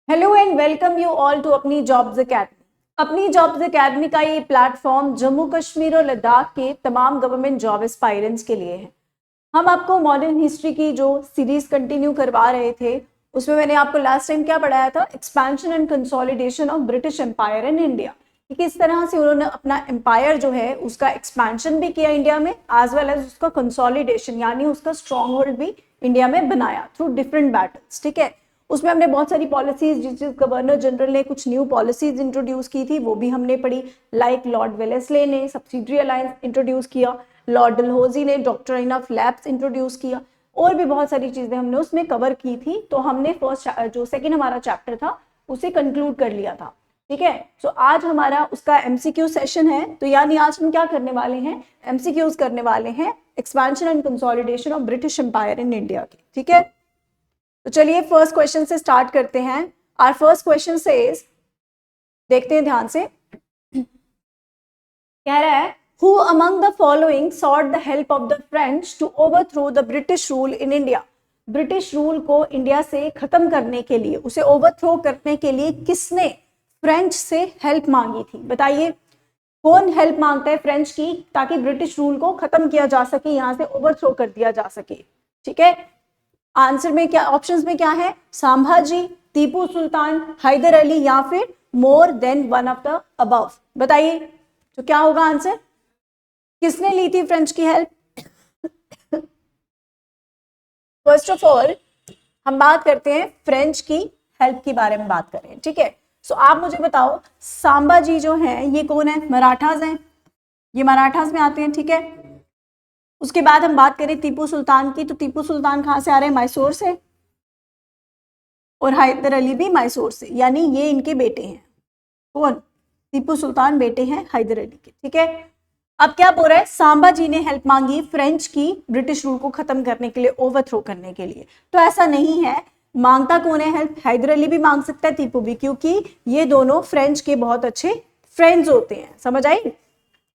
Hello and welcome you all to अपनी jobs academy. अपनी jobs academy का ये प्लेटफॉर्म जम्मू कश्मीर और लद्दाख के तमाम गवर्नमेंट जॉब एस्पायरेंट्स के लिए है। हम आपको मॉडर्न हिस्ट्री की जो सीरीज कंटिन्यू करवा रहे थे उसमें मैंने आपको लास्ट टाइम क्या पढ़ाया था, expansion and consolidation of British empire in India, कि किस तरह से उन्होंने अपना एम्पायर जो है उसका एक्सपेंशन भी किया इंडिया में, एज वेल एज उसका कंसोलिडेशन यानी उसका स्ट्रॉन्ग होल्ड भी इंडिया में बनाया थ्रू डिफरेंट बैटल्स। ठीक है, उसमें हमने बहुत सारी पॉलिसीज, जिस गवर्नर जनरल ने कुछ न्यू पॉलिसीज इंट्रोड्यूस की थी वो भी हमने पढ़ी, लाइक लॉर्ड वेलेस्ले ने सब्सिडरी अलायंस इंट्रोड्यूस किया, लॉर्ड डलहौजी ने डॉक्ट्राइन ऑफ लैप्स इंट्रोड्यूस किया, और भी बहुत सारी चीजें हमने उसमें कवर की थी। तो हमने फर्स्ट जो सेकेंड हमारा चैप्टर था उसे कंक्लूड कर लिया था। ठीक है, सो आज हमारा उसका एमसीक्यू सेशन है। तो यानी आज हम क्या करने वाले हैं, एमसीक्यूज करने वाले हैं expansion and consolidation of British empire in India के। ठीक है, तो चलिए फर्स्ट क्वेश्चन से स्टार्ट करते हैं। आवर फर्स्ट क्वेश्चन सेज, देखते हैं ध्यान से, कह रहा है who among the following sought the help of the French to overthrow the British rule in India. British rule को इंडिया से खत्म करने के लिए, उसे ओवरथ्रो करने के लिए किसने फ्रेंच से हेल्प मांगी थी? बताइए कौन हेल्प मांगता है फ्रेंच की ताकि ब्रिटिश रूल को खत्म किया जा सके, यहां से ओवरथ्रो कर दिया जा सके। ठीक है, आंसर में क्या, ऑप्शंस में क्या है, संभाजी, टीपू सुल्तान, हैदर अली या फिर more than one of the above. बताइए तो क्या होगा आंसर, किसने ली थी फ्रेंच की हेल्प? फर्स्ट ऑफ ऑल हम बात करते हैं फ्रेंच की हेल्प के बारे में बात करें। ठीक है, सो आप मुझे बताओ संभाजी जो है ये कौन है? मराठास हैं, ये मराठास में आते हैं। ठीक है, उसके बाद हम बात करें टीपू सुल्तान की, तो टीपू सुल्तान कहां से आ रहे हैं? मैसूर से, और हैदर अली भी मैसूर से, यानी ये इनके बेटे हैं। कौन? टीपू सुल्तान बेटे हैं हैदर अली के। ठीक है, अब क्या बोल रहा है, संभाजी ने हेल्प मांगी फ्रेंच की ब्रिटिश रूल को खत्म करने के लिए, ओवरथ्रो करने के लिए। तो ऐसा नहीं है, मांगता कौन है हेल्प? हैदर अली भी मांग सकता है, टीपू भी, क्योंकि ये दोनों फ्रेंच के बहुत अच्छे फ्रेंड्स होते हैं। समझ आई?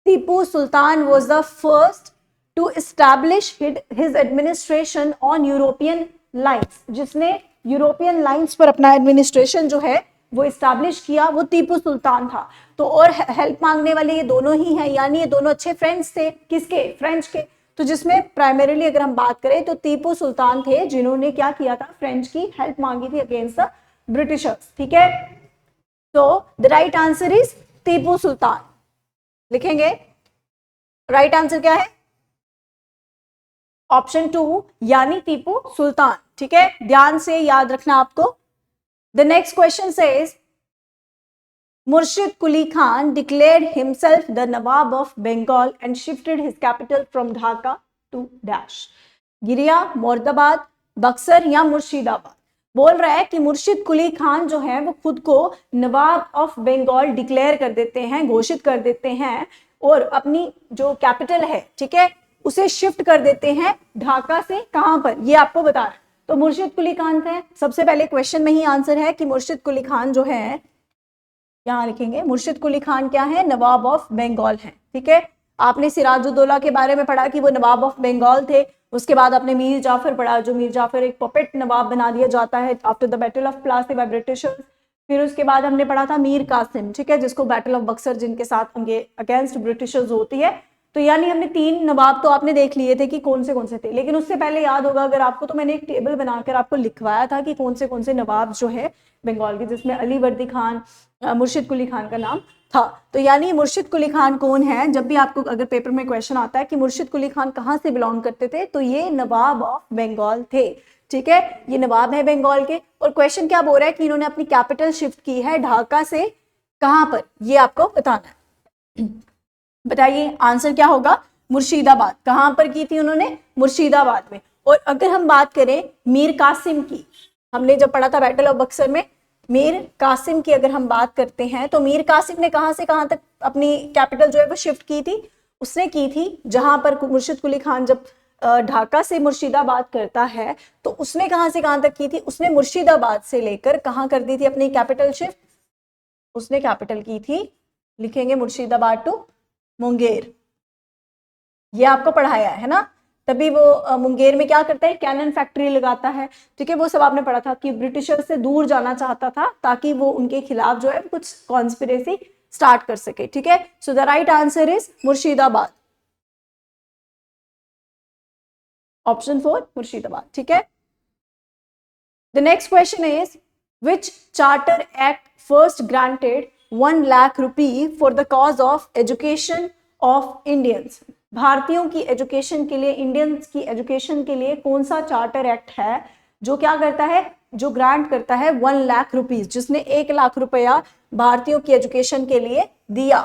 Tipu Sultan was the first to establish his administration on European lines, जिसने यूरोपियन लाइन्स पर अपना एडमिनिस्ट्रेशन जो है वो एस्टैब्लिश किया, वो टीपू सुल्तान था। तो और हेल्प मांगने वाले ये दोनों ही हैं, यानी ये दोनों अच्छे फ्रेंड्स थे, किसके? फ्रेंच के। तो जिसमें प्राइमरीली अगर हम बात करें तो टीपू सुल्तान थे जिन्होंने क्या किया था, फ्रेंच की हेल्प मांगी थी अगेंस्ट द ब्रिटिशर्स। ठीक है, तो the right answer is Tipu Sultan. लिखेंगे राइट आंसर क्या है? ऑप्शन 2 यानी टीपू सुल्तान। ठीक है, ध्यान से याद रखना आपको। The next question says Murshid Quli Khan declared himself the Nawab of Bengal and shifted his capital from Dhaka to dash. Giria, Moradabad, Buxar या मुर्शिदाबाद। बोल रहा है कि मुर्शिद कुली खान जो है वो खुद को नवाब ऑफ बंगाल डिक्लेयर कर देते हैं, घोषित कर देते हैं, और अपनी जो कैपिटल है, ठीक है, उसे शिफ्ट कर देते हैं ढाका से। कहां पर? ये आपको बता रहा है। तो मुर्शिद कुली खान थे, सबसे पहले क्वेश्चन में ही आंसर है कि मुर्शिद कुली खान जो है, यहां लिखेंगे मुर्शिद कुली खान क्या है? नवाब ऑफ बंगाल है। ठीक है, आपने सिराजुद्दौला के बारे में पढ़ा कि वो नवाब ऑफ बंगाल थे। उसके बाद आपने मीर जाफर पढ़ा, जो मीर जाफर एक पपेट नवाब बना दिया जाता है after the battle of Plassey by Britishers. फिर उसके बाद हमने पढ़ा था मीर कासिम, ठीक है, जिसको बैटल ऑफ बक्सर, जिनके साथ उनके अगेंस्ट ब्रिटिशर्स होती है। तो यानी हमने 3 नवाब तो आपने देख लिए थे कि कौन से थे, लेकिन उससे पहले याद होगा अगर आपको, तो मैंने एक टेबल बनाकर आपको लिखवाया था कि कौन से नवाब जो है बंगाल के, जिसमें अली वर्दी खान, मुर्शिद कुली खान का नाम था। तो यानी मुर्शिद कुली खान कौन है? जब भी आपको अगर पेपर में क्वेश्चन आता है कि मुर्शिद कुली खान कहाँ से बिलोंग करते थे, तो ये नवाब ऑफ बंगाल थे। ठीक है, ये नवाब है बंगाल के। और क्वेश्चन क्या बोल रहा है कि इन्होंने अपनी कैपिटल शिफ्ट की है ढाका से कहां पर, ये आपको बताना है। बताइए आंसर क्या होगा? मुर्शिदाबाद। कहां पर की थी उन्होंने? मुर्शिदाबाद में। और अगर हम बात करें मीर कासिम की, हमने जब पढ़ा था बैटल ऑफ बक्सर में, मीर कासिम की अगर हम बात करते हैं, तो मीर कासिम ने कहां से कहां तक अपनी कैपिटल जो है वो शिफ्ट की थी? उसने की थी जहां पर मुर्शिद कुली खान जब ढाका से मुर्शिदाबाद करता है, तो उसने कहां से कहां तक की थी? उसने मुर्शिदाबाद से लेकर कहां कर दी थी अपनी कैपिटल शिफ्ट? उसने कैपिटल की थी, लिखेंगे मुर्शिदाबाद टू मुंगेर। ये आपको पढ़ाया है ना, तभी वो मुंगेर में क्या करता है, कैनन फैक्ट्री लगाता है। ठीक है, वो सब आपने पढ़ा था कि ब्रिटिशर से दूर जाना चाहता था ताकि वो उनके खिलाफ जो है कुछ कॉन्स्पिरेसी स्टार्ट कर सके। ठीक है, सो the right answer is Murshidabad, option 4 Murshidabad. ठीक है, the next question is which charter act first granted 1 lakh rupee for the cause of education of Indians. भारतीयों की एजुकेशन के लिए, इंडियंस की एजुकेशन के लिए कौन सा चार्टर एक्ट है जो क्या करता है, जो ग्रांट करता है 1 लाख रुपीज, जिसने 1 लाख रुपया भारतीयों की एजुकेशन के लिए दिया।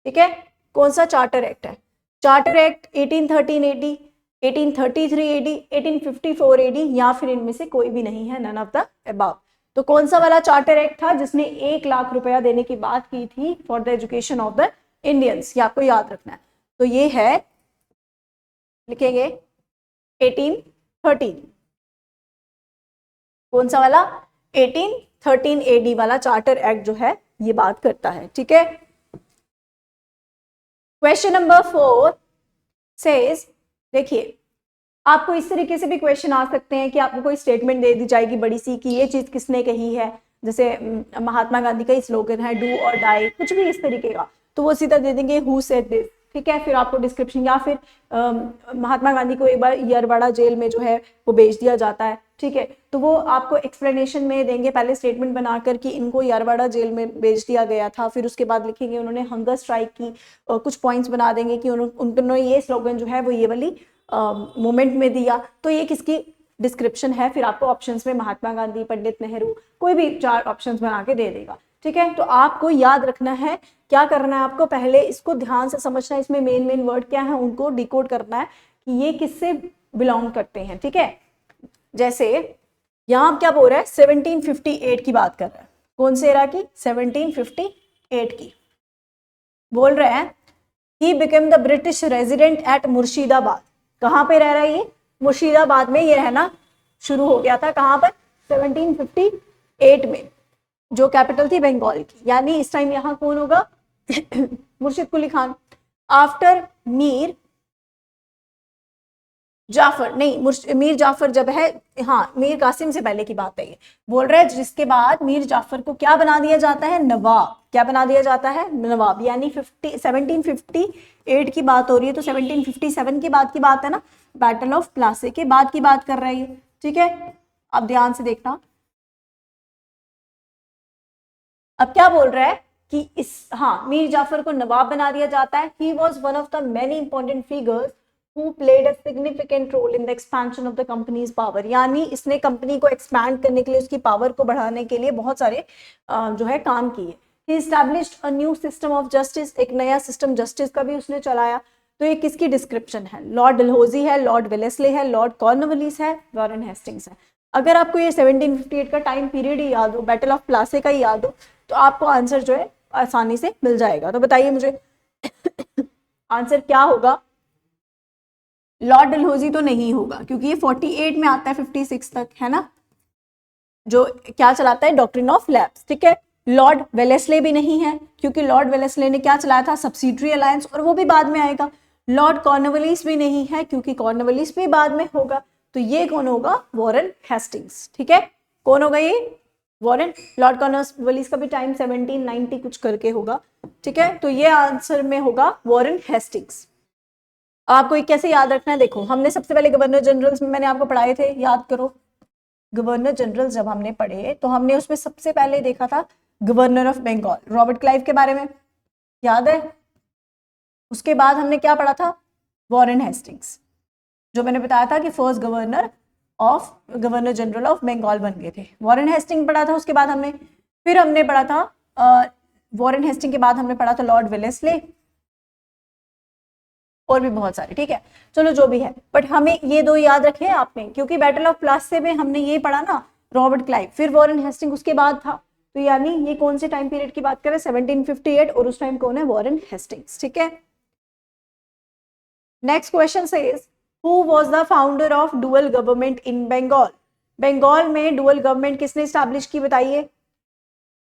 ठीक है, कौन सा चार्टर एक्ट है? Charter act 1813 AD, 1833 AD, 1854 AD, या फिर इनमें से कोई भी नहीं है, नन ऑफ द अबव। तो कौन सा वाला चार्टर एक्ट था जिसने 1 लाख रुपया देने की बात की थी for the education of the Indians? ये आपको याद रखना है। तो ये है, लिखेंगे 1813। कौन सा वाला? 1813 एडी वाला चार्टर एक्ट जो है ये बात करता है। ठीक है, क्वेश्चन नंबर 4 सेज, देखिए आपको इस तरीके से भी क्वेश्चन आ सकते हैं कि आपको कोई स्टेटमेंट दे दी जाएगी बड़ी सी कि ये चीज किसने कही है, जैसे महात्मा गांधी का ही स्लोगन है डू और डाई, कुछ भी इस तरीके का, तो वो सीधा दे देंगे हु सेड दिस। ठीक है, फिर आपको डिस्क्रिप्शन, या फिर महात्मा गांधी को एक बार यरवाड़ा जेल में जो है वो भेज दिया जाता है। ठीक है, तो वो आपको एक्सप्लेनेशन में देंगे, पहले स्टेटमेंट बनाकर कि इनको यरवाड़ा जेल में भेज दिया गया था, फिर उसके बाद लिखेंगे उन्होंने हंगर स्ट्राइक की, कुछ पॉइंट्स बना देंगे कि उन्होंने ये स्लोगन जो है वो ये वाली मोमेंट में दिया। तो ये किसकी डिस्क्रिप्शन है, फिर आपको ऑप्शंस में महात्मा गांधी, पंडित नेहरू, कोई भी 4 ऑप्शंस बना के दे देगा। ठीक है, तो आपको याद रखना है, क्या करना है आपको, पहले इसको ध्यान से समझना है, इसमें मेन वर्ड क्या है उनको डिकोड करना है कि ये किससे बिलोंग करते हैं। ठीक है, जैसे यहाँ क्या बोल रहा है, 1758 की बात कर रहा है, कौन से एरा की? 1758 की बोल रहे हैं। He became the British resident at Murshidabad. कहाँ पे रह रहा है ये? मुर्शिदाबाद में ये रहना शुरू हो गया था। कहाँ पर? 1758 में, जो कैपिटल थी बंगाल की। यानी इस टाइम यहाँ कौन होगा? मुर्शिद कुली खान। आफ्टर मीर जाफर, नहीं मीर जाफर जब है, हाँ मीर कासिम से पहले की बात है ये, बोल रहे हैं जिसके बाद मीर जाफर को क्या बना दिया जाता है? नवाब। क्या बना दिया जाता है? नवाब। यानी 1758 की बात हो रही है, तो 1757 के बाद की बात है ना, बैटल ऑफ प्लासी के बाद की बात कर रही है। ठीक है, अब ध्यान से देखना, अब क्या बोल रहा है कि इस, हाँ मीर जाफर को नवाब बना दिया जाता है। He was one of the many important figures who played a significant role in the expansion of the company's power। यानी इसने कंपनी को एक्सपैंड करने के लिए, उसकी पावर को बढ़ाने के लिए बहुत सारे जो है काम किए। He established a new system of justice, एक नया सिस्टम जस्टिस का भी उसने चलाया। तो ये किसकी डिस्क्रिप्शन है? लॉर्ड डलहौजी है, लॉर्ड वेलेस्ले है, लॉर्ड कॉर्नवालिस है, वॉरेन हेस्टिंग्स है। अगर आपको ये 1758 का टाइम पीरियड ही याद हो, बैटल ऑफ प्लासे का ही याद हो, तो आपको आंसर जो है आसानी से मिल जाएगा। तो बताइए मुझे आंसर क्या होगा? लॉर्ड डलहौजी तो नहीं होगा क्योंकि ये 48 में आता है 56 तक, है ना, जो क्या चलाता है? Doctrine of lapse. ठीक है, लॉर्ड वेलेस्ले भी नहीं है क्योंकि लॉर्ड वेलेस्ले ने क्या चलाया था? सब्सिडरी अलायंस, और वो भी बाद में आएगा। लॉर्ड कॉर्नवालिस भी नहीं है क्योंकि कॉर्नवालिस भी बाद में होगा। तो ये कौन होगा? Warren Hastings. ठीक है, कौन होगा ये? वॉरेन। लॉर्ड कॉर्नवालिस का भी टाइम 1790 कुछ करके होगा। ठीक है, तो ये आंसर में होगा वॉरेन हेस्टिंग्स। आपको ये कैसे याद रखना है? देखो, हमने सबसे पहले गवर्नर जनरल्स में मैंने आपको पढ़ाए थे, याद करो। गवर्नर जनरल जब हमने पढ़े तो हमने उसमें सबसे पहले देखा था governor of Bengal, Robert Clive के बारे में, याद है? उसके बाद हमने क्या पढ़ा था? वॉरेन हेस्टिंग्स, जो मैंने बताया था कि first governor general of Bengal बन गए थे। वॉरेन हेस्टिंग पढ़ा था, उसके बाद हमने पढ़ा था वॉरेन हेस्टिंग के बाद हमने पढ़ा था लॉर्ड वेलेस्ले, और भी बहुत सारे। ठीक है, चलो जो भी है, बट हमें ये 2 याद रखे आपने, क्योंकि बैटल ऑफ प्लासे में हमने ये पढ़ा ना, रॉबर्ट क्लाइव, फिर वॉरेन हेस्टिंग उसके बाद था। तो यानी ये कौन से टाइम पीरियड की बात करें? 1758, और उस टाइम कौन है? Warren Hastings. ठीक है, next question says who was the founder of dual government in Bengal? Bengal में डुअल गवर्नमेंट किसने स्टैब्लिश की? बताइए,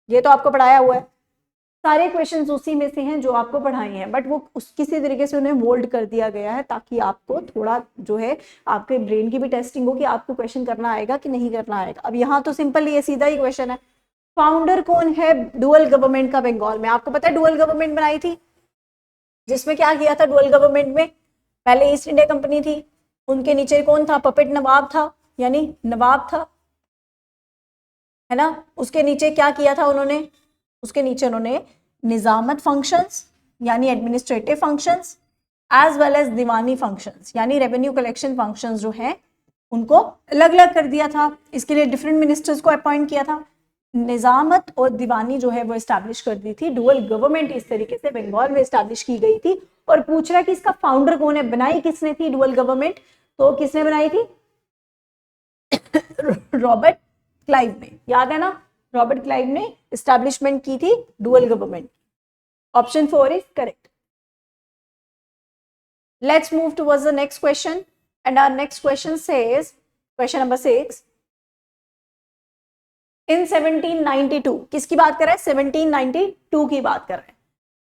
ये तो आपको पढ़ाया हुआ है। सारे क्वेश्चंस उसी में से हैं जो आपको पढ़ाए हैं, बट वो उस किसी तरीके से उन्हें मोल्ड कर दिया गया है ताकि आपको थोड़ा जो है आपके ब्रेन की भी टेस्टिंग हो कि आपको क्वेश्चन करना आएगा कि नहीं करना आएगा। अब यहाँ तो सिंपल ये सीधा ही क्वेश्चन है, फाउंडर कौन है डुअल गवर्नमेंट का बंगाल में? आपको पता है डुअल गवर्नमेंट बनाई थी, जिसमें क्या किया था डुअल गवर्नमेंट में? पहले ईस्ट इंडिया कंपनी थी, उनके नीचे कौन था? पपेट नवाब था, यानी नवाब था, है ना। उसके नीचे क्या किया था उन्होंने? उसके नीचे उन्होंने निजामत फंक्शंस यानी administrative functions as well as diwani functions यानी रेवेन्यू कलेक्शन फंक्शंस जो है उनको अलग अलग कर दिया था। इसके लिए डिफरेंट मिनिस्टर्स को अपॉइंट किया था। निजामत और दीवानी जो है वो एस्टैब्लिश कर दी थी। डुअल गवर्नमेंट इस तरीके से बंगाल में एस्टैब्लिश की गई थी। और पूछ रहा है कि इसका फाउंडर कौन है, बनाई किसने थी डुअल गवर्नमेंट? तो किसने बनाई थी? रॉबर्ट क्लाइव ने, याद है ना, रॉबर्ट क्लाइव ने एस्टैब्लिशमेंट की थी dual government. Option 4 is correct. Let's move towards the next question and our next question says, question number 6, in 1792, किसकी बात कर रहा है? 1792 की बात कर रहे हैं।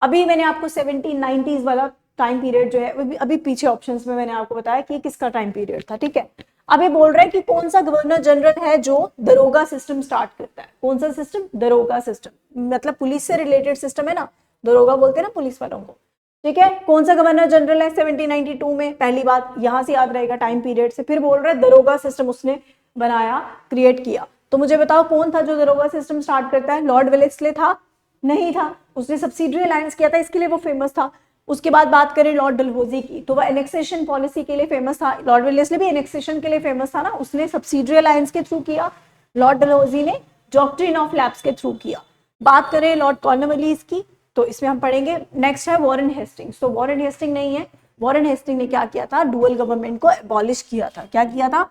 अभी मैंने आपको 1790s वाला टाइम पीरियड जो है अभी पीछे ऑप्शंस में मैंने आपको बताया कि किसका टाइम पीरियड था, ठीक है। अभी बोल रहा है कि कौन सा गवर्नर जनरल है जो दरोगा सिस्टम स्टार्ट करता है? कौन सा सिस्टम? दरोगा सिस्टम, मतलब पुलिस से रिलेटेड सिस्टम है ना, दरोगा बोलते हैं ना पुलिस वालों को, ठीक है। कौन सा गवर्नर जनरल है 1792 में? पहली बात यहां से याद रहेगा टाइम पीरियड से। फिर बोल रहा है दरोगा सिस्टम उसने बनाया, क्रिएट किया। तो मुझे बताओ कौन था जो दरोगा सिस्टम स्टार्ट करता है? लॉर्ड वेलेस्ले था? नहीं था, उसने सब्सिडरी अलायंस किया था, इसके लिए वो फेमस था। उसके बाद बात करें लॉर्ड डलहौजी की, तो वह एनेक्सेशन पॉलिसी के लिए फेमस था। लॉर्ड वेलेस्ले भी एनेक्सेशन के लिए फेमस था ना, उसने सब्सिडरी अलायंस के थ्रू किया। लॉर्ड डलहौजी ने डॉक्ट्रिन ऑफ लैप्स के थ्रू किया। बात करें लॉर्ड कॉर्नवालिस की, तो इसमें हम पढ़ेंगे, नेक्स्ट है वॉरेन हेस्टिंग्स। तो वॉरेन हेस्टिंग नहीं है, वॉरेन हेस्टिंग ने क्या किया था? डुअल गवर्नमेंट को एबॉलिश किया था। क्या किया था?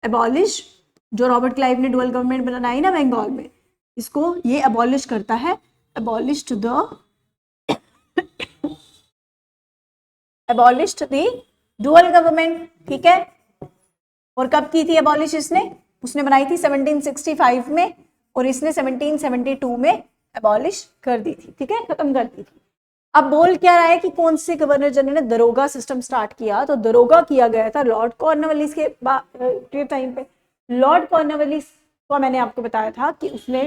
एबॉलिश। जो रॉबर्ट क्लाइव ने डुअल गवर्नमेंट बनाई ना बंगाल में, इसको ये एबॉलिश करता है, एबॉलिश्ड द डुअल गवर्नमेंट, ठीक है। और कब की थी एबॉलिश इसने? उसने बनाई थी 1765 में और इसने 1772 में एबॉलिश कर दी थी, ठीक है, खत्म कर दी थी। अब बोल क्या रहा है कि कौन से गवर्नर जनरल ने दरोगा सिस्टम स्टार्ट किया? तो दरोगा किया गया था लॉर्ड कॉर्नवालिस के टाइम पे। लॉर्ड कॉर्नवालिस को मैंने आपको बताया था कि उसने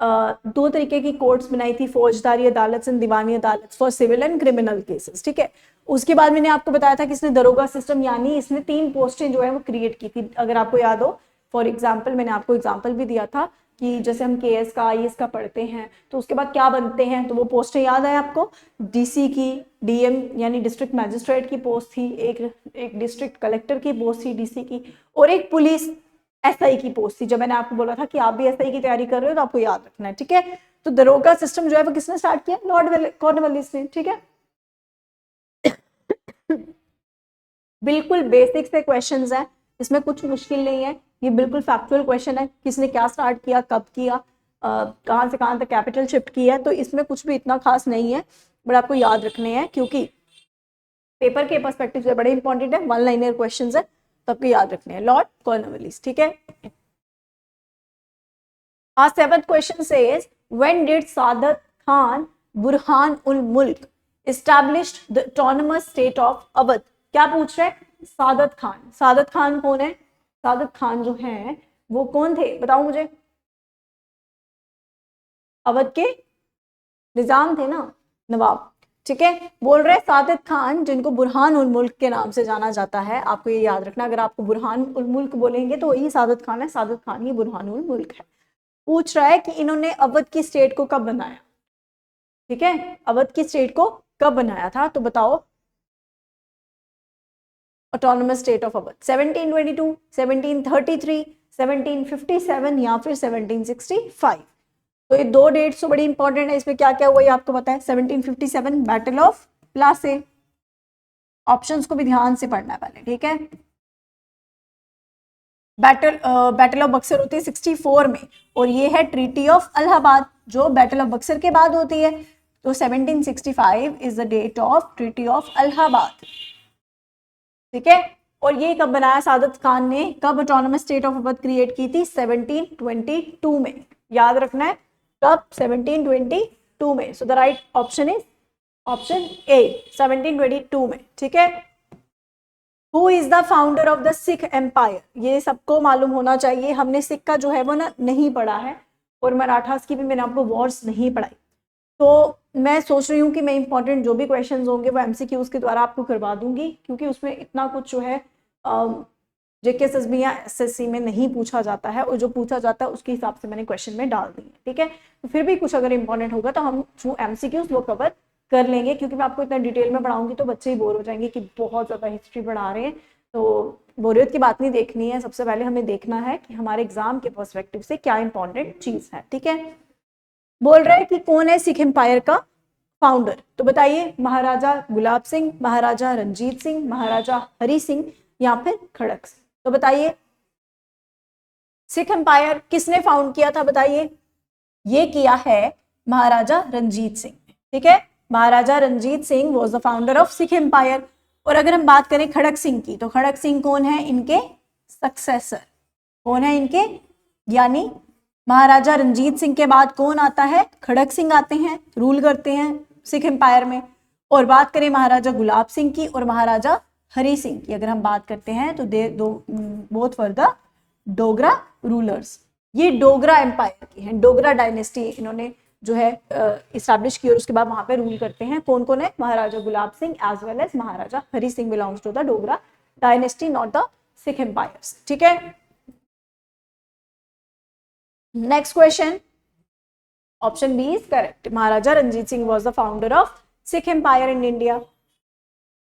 दो तरीके की कोर्ट्स बनाई थी, फौजदारी अदालत and Diwani Adalat for civil and criminal cases, ठीक है। उसके बाद मैंने आपको बताया था कि इसने दरोगा सिस्टम यानी इसने 3 पोस्टें जो है वो क्रिएट की थी। अगर आपको याद हो, फॉर एग्जाम्पल मैंने आपको एग्जाम्पल भी दिया था कि जैसे हम KS का IAS का पढ़ते हैं तो उसके बाद क्या बनते हैं, तो वो पोस्टें याद है आपको? DC की DM यानी डिस्ट्रिक्ट मैजिस्ट्रेट की पोस्ट थी, एक डिस्ट्रिक्ट कलेक्टर की पोस्ट थी DC की, और एक पुलिस SI की पोस्ट थी। जब मैंने आपको बोला था कि आप भी SI की तैयारी कर रहे हो तो आपको याद रखना है, ठीक है। तो दरोगा सिस्टम जो है वो किसने स्टार्ट किया? लॉर्ड कॉर्नवालिस ने, ठीक है। बिल्कुल बेसिक से क्वेश्चंस हैं, इसमें कुछ मुश्किल नहीं है, ये बिल्कुल फैक्चुअल क्वेश्चन है। किसने क्या स्टार्ट किया, कब किया, कहां से कहां तक कैपिटल शिफ्ट किया, तो इसमें कुछ भी इतना खास नहीं है, बट आपको याद रखने हैं क्योंकि पेपर के पर्सपेक्टिव से बड़े इंपॉर्टेंट है, 1 लाइनर क्वेश्चंस है, तो आपको याद रखने हैं। लॉर्ड कॉर्नवालिस, ठीक है। Our 7th question says, when did Sadat Khan Burhan ul Mulk established the autonomous state of Awadh? क्या पूछ रहे हैं? सादत खान। सादत खान कौन है? सादत खान जो है वो कौन थे, बताओ मुझे। अवध के निजाम थे ना, नवाब, ठीक है। बोल रहे सादत खान जिनको बुरहान उल मुल्क के नाम से जाना जाता है। आपको ये याद रखना, अगर आपको बुरहान उल मुल्क बोलेंगे तो वही सादत खान है, सादत खान ही बुरहान उल मुल्क है। पूछ रहा है कि इन्होंने अवध की स्टेट को कब बनाया, ठीक है, अवध की स्टेट को कब बनाया था, तो बताओ। ऑटोनोमस स्टेट ऑफ अवध 1722, 1733, 1757 या फिर 1765। तो ये 2 डेट्स तो बड़ी इंपॉर्टेंट है। इसमें क्या क्या हुआ ये आपको पता है। 1757 बैटल ऑफ प्लासे, ऑप्शंस को भी ध्यान से पढ़ना है पहले, ठीक है। बैटल ऑफ बक्सर होती है 64 में, और ये है ट्रीटी ऑफ इलाहाबाद जो बैटल ऑफ बक्सर के बाद होती है। तो 1765 is the date of treaty of Allahabad, ठीक है। और ये कब बनाया सादत खान ने, कब autonomous state of Awadh create की थी? 1722 में, याद रखना है कब, 1722 1722 में। So the right option is option A 1722 में, ठीक है। Who is the founder of the Sikh empire, ये सबको मालूम होना चाहिए, हमने सिख का जो है वो ना नहीं पढ़ा है, और मराठास की भी मैंने आपको वॉर्स नहीं पढ़ाई। तो मैं सोच रही हूँ कि मैं इंपॉर्टेंट जो भी क्वेश्चंस होंगे वो एमसीक्यूज के द्वारा आपको करवा दूंगी, क्योंकि उसमें इतना कुछ जो है जेकेएसएसबी या एसएससी में नहीं पूछा जाता है, और जो पूछा जाता है उसके हिसाब से मैंने क्वेश्चन में डाल दिए, ठीक है। तो फिर भी कुछ अगर इंपॉर्टेंट होगा तो हम जो एमसीक्यूज वो कवर कर लेंगे, क्योंकि मैं आपको इतना डिटेल में पढ़ाऊंगी तो बच्चे ही बोर हो जाएंगे कि बहुत ज़्यादा हिस्ट्री पढ़ा रहे हैं। तो बोरियत की बात नहीं देखनी है, सबसे पहले हमें देखना है कि हमारे एग्जाम के पर्सपेक्टिव से क्या इंपॉर्टेंट चीज़ है, ठीक है। बोल रहे हैं कि कौन है सिख एम्पायर का फाउंडर, तो बताइए महाराजा गुलाब सिंह, महाराजा रंजीत सिंह, महाराजा हरि सिंह या फिर खड़क सिंह। तो बताइए सिख एम्पायर किसने फाउंड किया था, बताइए। ये किया है महाराजा रंजीत सिंह, ठीक है। Maharaja Ranjit Singh was the founder of Sikh empire. और अगर हम बात करें खड़क सिंह की, तो खड़क सिंह कौन है, इनके सक्सेसर, कौन है इनके, यानी महाराजा रंजीत सिंह के बाद कौन आता है, खड़क सिंह आते हैं, रूल करते हैं सिख एम्पायर में। और बात करें महाराजा गुलाब सिंह की और महाराजा हरि सिंह की, अगर हम बात करते हैं तो दे दो both were the Dogra rulers. ये डोगरा एम्पायर की हैं, डोगरा डायनेस्टी इन्होंने जो है इस्टेब्लिश की, और उसके बाद वहां पे रूल करते हैं कौन कौन है, Maharaja Gulab Singh as well as Maharaja Hari Singh belongs to the Dogra dynasty, not the Sikh empires, ठीक है। Next question, option B is correct, Maharaja Ranjit Singh was the founder of Sikh empire in India.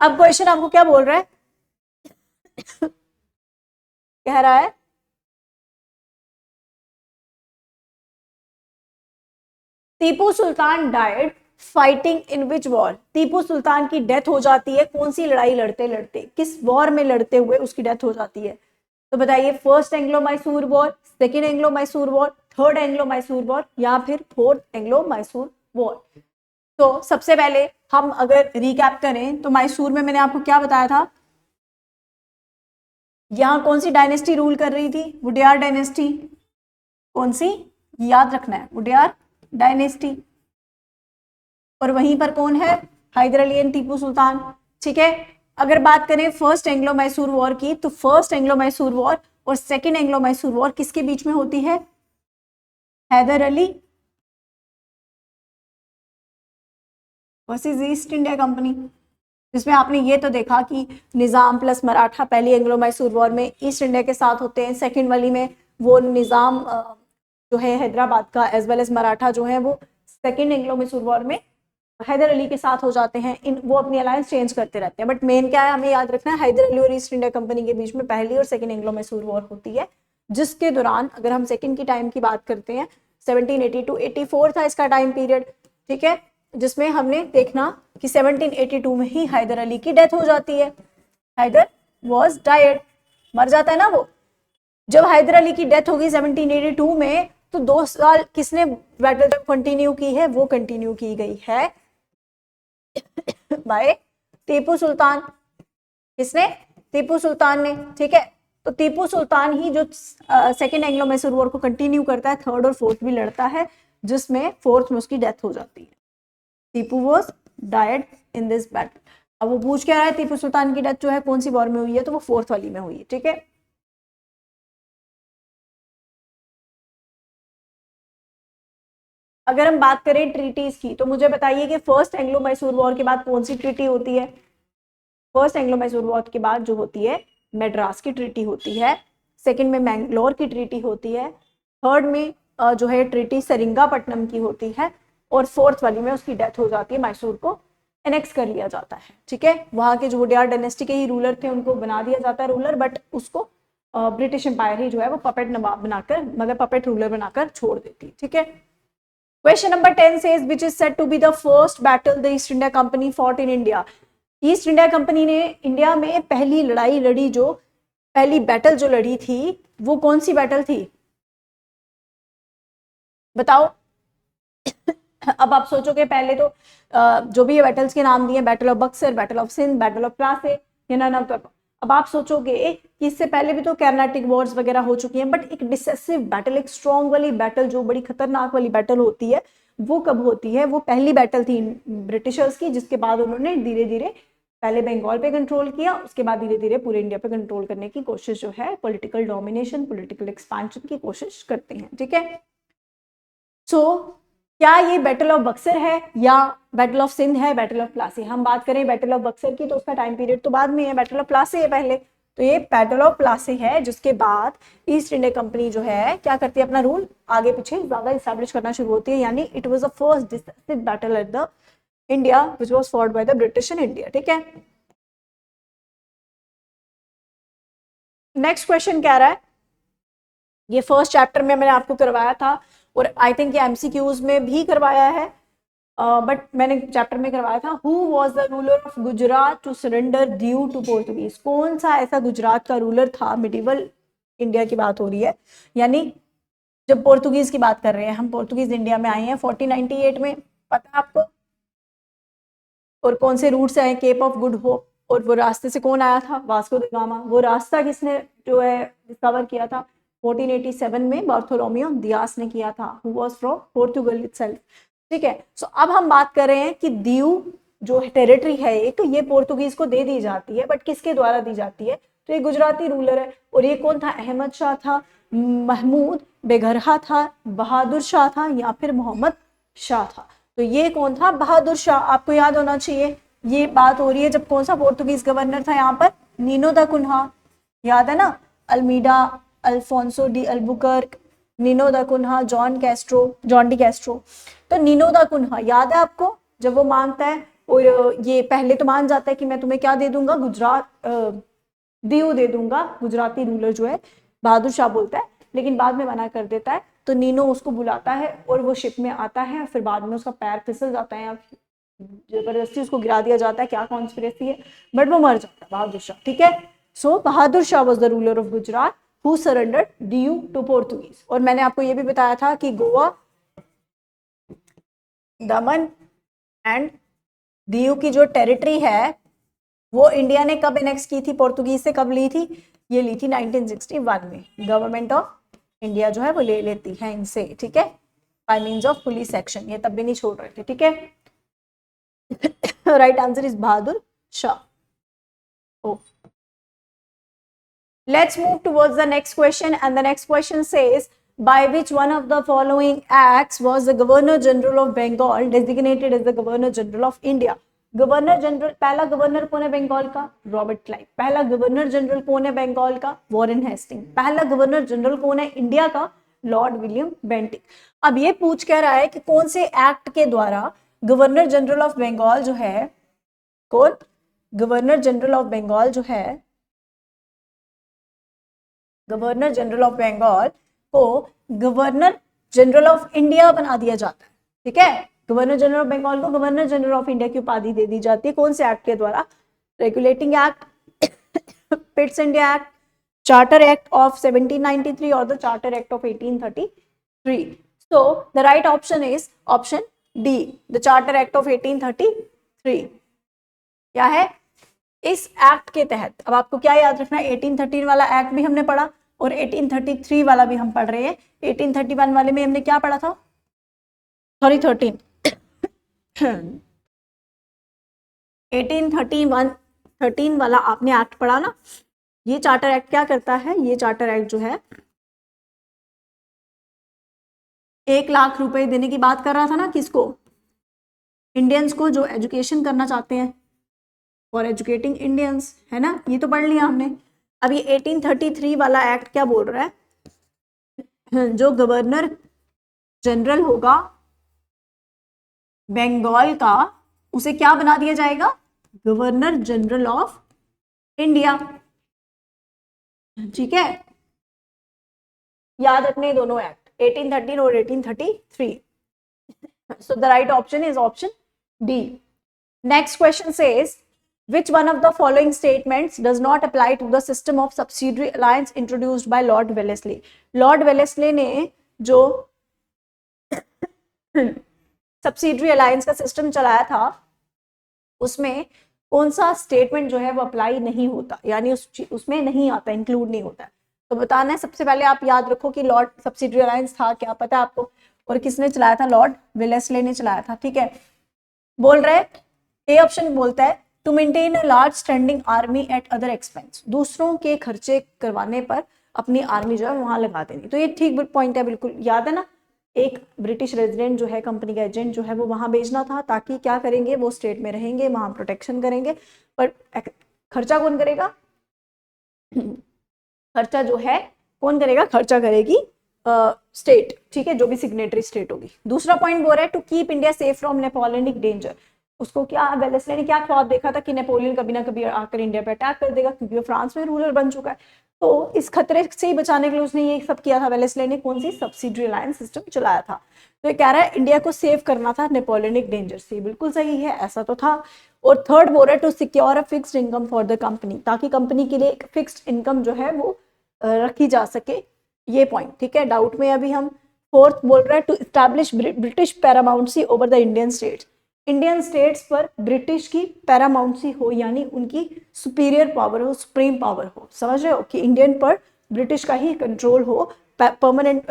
अब क्वेश्चन आपको क्या बोल रहा है, कह रहा है Tipu Sultan died fighting in which war, Tipu Sultan की डेथ हो जाती है कौन सी लड़ाई लड़ते लड़ते, किस वॉर में लड़ते हुए उसकी डेथ हो जाती है। तो बताइए first Anglo Mysore war, second Anglo Mysore war, third Anglo Mysore war या फिर फोर्थ एंग्लो मैसूर वॉर। तो सबसे पहले हम अगर रिकैप करें तो मैसूर में मैंने आपको क्या बताया था, यहां कौन सी डायनेस्टी रूल कर रही थी, वुडियार डायनेस्टी, कौन सी, याद रखना है, वुडियार डायनेस्टी। और वहीं पर कौन है, हैदर अली एंड टीपू सुल्तान, ठीक है। अगर बात करें फर्स्ट एंग्लो मैसूर वॉर की, तो फर्स्ट एंग्लो मैसूर वॉर और सेकेंड एंग्लो मैसूर वॉर किसके बीच में होती है, Haider Ali versus East India company, जिसमें आपने ये तो देखा कि निज़ाम प्लस मराठा पहली एंग्लो मैसूर वॉर में ईस्ट इंडिया के साथ होते हैं, सेकेंड वाली में वो निज़ाम जो है हैदराबाद का एज वेल एज मराठा जो है वो सेकेंड एंग्लो मैसूर वॉर में हैदर अली के साथ हो जाते हैं। इन वो अपनी अलायंस चेंज करते रहते हैं, बट मेन क्या है हमें याद रखना है, हैदर अली और ईस्ट इंडिया कंपनी के बीच में पहली और सेकेंड एंग्लो मैसूर वॉर होती है, जिसके दौरान अगर हम सेकेंड की टाइम की बात करते हैं 1780 to 84 था इसका टाइम पीरियड, ठीक है, जिसमें हमने देखना कि 1782 में ही हैदर अली की डेथ हो जाती है, हैदर वॉज डाइड, मर जाता है ना वो। जब हैदर अली की डेथ होगी 1782 में, तो 2 साल किसने बैटल कंटिन्यू की है, वो कंटिन्यू की गई है बाय टीपू सुल्तान, किसने, टीपू सुल्तान ने, ठीक है। तो टीपू सुल्तान ही जो सेकेंड एंग्लो मैसूर वॉर को कंटिन्यू करता है, थर्ड और फोर्थ भी लड़ता है, जिसमें फोर्थ में उसकी डेथ हो जाती है, Tipu was died in this battle. अब वो पूछ क्या रहा है, टीपू सुल्तान की डेथ जो है कौन सी वॉर में हुई है, तो वो फोर्थ वाली में हुई है, ठीक है। अगर हम बात करें ट्रीटीज की, तो मुझे बताइए कि फर्स्ट एंग्लो मैसूर वॉर के बाद कौन सी ट्रीटी होती है, फर्स्ट एंग्लो मैसूर वॉर के बाद जो होती है मेड्रास की ट्रीटी होती है, सेकंड में मैंगलोर की ट्रीटी होती है, थर्ड में जो है ट्रीटी सेरिंगापट्टनम की होती है, और फोर्थ वाली में उसकी डेथ हो जाती है, मैसूर को एनेक्स कर लिया जाता है, ठीक है। वहां के जो वुडियार डायनेस्टी के ही रूलर थे उनको बना दिया जाता है रूलर, बट उसको ब्रिटिश एम्पायर ही जो है वो पपेट नवाब बनाकर, मतलब पपेट रूलर बनाकर छोड़ देती है, ठीक है। Question number 10 says which is said to be the first battle the East India Company fought in India। East India company ने इंडिया में पहली लड़ाई लड़ी, जो पहली बैटल जो लड़ी थी वो कौन सी बैटल थी, बताओ। अब आप सोचोगे पहले तो जो भी ये बैटल्स के नाम दिए, battle of Buxar, battle of Sindh, battle of Plassey, अब आप सोचोगे कि इससे पहले भी तो कर्नाटिक वॉर्स वगैरह हो चुकी हैं, बट एक डिसेसिव बैटल, एक स्ट्रॉन्ग वाली बैटल जो बड़ी खतरनाक वाली बैटल होती है, वो कब होती है? वो पहली बैटल थी ब्रिटिशर्स की, जिसके बाद उन्होंने धीरे धीरे पहले बंगाल पे कंट्रोल किया, उसके बाद धीरे धीरे पूरे इंडिया पे कंट्रोल करने की कोशिश जो है, पॉलिटिकल डोमिनेशन, पॉलिटिकल एक्सपेंशन की कोशिश करते हैं। ठीक है, सो क्या ये बैटल ऑफ बक्सर है या बैटल ऑफ सिंध है, बैटल ऑफ प्लासी? हम बात करें बैटल ऑफ बक्सर की तो उसका टाइम पीरियड तो बाद में है, बैटल ऑफ प्लासी है पहले। तो ये बैटल ऑफ प्लासी है, जिसके बाद ईस्ट इंडिया कंपनी जो है क्या करती है, अपना रूल आगे पीछे ज्यादा इस्टेब्लिश करना शुरू होती है, यानी it was the first decisive battle at the India which was fought by the British in India. ठीक है, नेक्स्ट क्वेश्चन कह रहा है, ये फर्स्ट चैप्टर में मैंने आपको करवाया था और आई थिंक ये एमसीक्यूज में भी करवाया है, बट मैंने चैप्टर में करवाया था। Who was the ruler of Gujarat to surrender due to Portuguese? कौन सा ऐसा गुजरात का रूलर था, मिडिवल इंडिया की बात हो रही है, यानी जब पोर्तुगीज की बात कर रहे हैं हम, पोर्तुगीज इंडिया में आए हैं 1498 में, पता है आपको? और कौन से रूट से आए? Cape of Good Hope. और वो रास्ते से कौन आया था? Vasco da Gama. वो रास्ता किसने जो है डिस्कवर किया था? 1487 में बार्थोलोमियो दियास ने किया था, who was from Portugal itself. ठीक है, सो अब हम बात कर रहे हैं कि दीव जो टेरिटरी है एक, ये पोर्तुगीज को दे दी जाती है, बट किसके द्वारा दी जाती है? तो ये गुजराती रूलर है, और ये कौन था? अहमद शाह था, महमूद बेगरहा था, बहादुर शाह था, या फिर मोहम्मद शाह था? तो ये कौन था? बहादुर शाह। आपको याद होना चाहिए, ये बात हो रही है जब कौन सा पोर्तुगीज गवर्नर था यहाँ पर? नीनो दा कुन्हा, याद है ना? Almeida, Alfonso de Albuquerque, Nino दा कुन्हा, जॉन डी कैस्ट्रो। तो नीनो दा कुन्हा याद है आपको? जब वो मांगता है, और ये पहले तो मान जाता है कि मैं तुम्हें क्या दे दूंगा, गुजरात दीव दे दूंगा, गुजराती रूलर जो है बहादुर शाह बोलता है, लेकिन बाद में मना कर देता है। तो नीनो उसको बुलाता है और वो शिप में आता है, फिर बाद में उसका पैर फिसल जाता है, जबरदस्ती उसको गिरा दिया जाता है, क्या कॉन्स्पिरेसी है, बट वो मर जाता है बहादुर शाह। ठीक है, so Bahadur Shah was the ruler of Gujarat who surrendered Diu to Portuguese. और मैंने आपको ये भी बताया था कि गोवा, दमन एंड दीव की जो टेरिटरी है वो इंडिया ने कब एनेक्स की थी पोर्तुगीज से? कब ली थी? ये ली थी 1961 में। गवर्नमेंट ऑफ इंडिया जो है वो ले लेती है इनसे। ठीक है, by means of police action. ये तब भी नहीं छोड़ रहे थे। ठीक है, right answer is Bahadur Shah. Oh, let's move towards the next question, and the next question says, by which one of the following acts was the governor general of Bengal designated as the governor general of India? Governor general, पहला governor कौन है बंगाल का? Robert Clive. पहला governor general कौन है बंगाल का? Warren Hasting. पहला governor general कौन है इंडिया का? Lord William Bentinck. अब ये पूछ कह रहा है कि कौन से एक्ट के द्वारा गवर्नर जनरल ऑफ बंगाल जो है, कौन गवर्नर जनरल ऑफ बंगाल जो है, गवर्नर जनरल ऑफ बंगाल को गवर्नर जनरल ऑफ इंडिया बना दिया जाता है। ठीक है, गवर्नर जनरल ऑफ बंगाल को गवर्नर जनरल ऑफ इंडिया की उपाधि दे दी जाती है। कौन से एक्ट के द्वारा? Regulating act, Pitt's India act, charter act of 1793 और the charter act of 1833। So the right option is option D, the charter act of 1833। क्या है? इस एक्ट के तहत, अब आपको क्या याद रखना है, 1813 वाला एक्ट भी हमने पढ़ा और 1833 वाला भी हम पढ़ रहे हैं। 1831 वाले में हमने क्या पढ़ा था? सॉरी 1813 वाला आपने एक्ट पढ़ा ना। ये चार्टर एक्ट क्या करता है? ये चार्टर एक्ट जो है 1 लाख रुपए देने की बात कर रहा था ना, किसको? इंडियंस को जो एजुकेशन करना चाहते हैं, फॉर एजुकेटिंग इंडियंस, है ना? ये तो पढ़ लिया हमने। अब ये 1833 वाला एक्ट क्या बोल रहा है? जो गवर्नर जनरल होगा बंगाल का, उसे क्या बना दिया जाएगा? Governor general of India. ठीक है, याद रखने दोनों एक्ट, 1813 और 1833। So the right option is option D. Next question says, which one of the following statements does not apply to the system of subsidiary alliance introduced by Lord Wellesley? Lord Wellesley ने जो subsidiary alliance का system चलाया था, उसमें कौन सा statement जो है वो अप्लाई नहीं होता, यानी उसमें नहीं आता, इंक्लूड नहीं होता। तो बताना है, सबसे पहले आप याद रखो कि लॉर्ड सब्सिडरी अलायंस था क्या, पता है आपको? और किसने चलाया था? लॉर्ड वेलेस्ले ने चलाया था। ठीक है, बोल रहे ए ऑप्शन बोलता है to maintain a large standing army at other expense, दूसरों के खर्चे करवाने पर अपनी आर्मी जो है वहां लगा देनी। तो ये ठीक पॉइंट है, बिल्कुल याद है ना। एक ब्रिटिश रेजिडेंट जो है, कंपनी का एजेंट जो है वो वहां भेजना था, ताकि क्या करेंगे, वो स्टेट में रहेंगे, वहां प्रोटेक्शन करेंगे, पर खर्चा कौन करेगा? खर्चा जो है कौन करेगा? खर्चा करेगी स्टेट। ठीक है, जो भी सिग्नेटरी स्टेट होगी। दूसरा पॉइंट बोल रहा है to keep India safe from Napoleonic danger, उसको क्या वेलेस्ले ने क्या ख्वाब देखा था कि नेपोलियन कभी ना कभी आकर इंडिया पे अटैक कर देगा, क्योंकि वो फ्रांस में रूलर बन चुका है। तो इस खतरे से ही बचाने के लिए उसने ये सब किया था वेलेस्ले ने, कौन सी? सब्सिडी अलायंस सिस्टम चलाया था। तो ये कह रहा है इंडिया को सेव करना था नेपोलियनिक डेंजर से, बिल्कुल सही है, ऐसा तो था। और थर्ड बोल रहा है to secure a fixed income for the company, ताकि कंपनी के लिए एक फिक्स्ड इनकम जो है वो रखी जा सके, ये पॉइंट। ठीक है, डाउट में अभी हम। फोर्थ बोल रहा है to establish British paramountcy over the Indian states, Indian states पर ब्रिटिश की पैरामाउंसी हो, यानी उनकी सुपीरियर पावर हो, सुप्रीम पावर हो। समझ रहे हो कि इंडियन पर ब्रिटिश का ही कंट्रोल हो, परमानेंट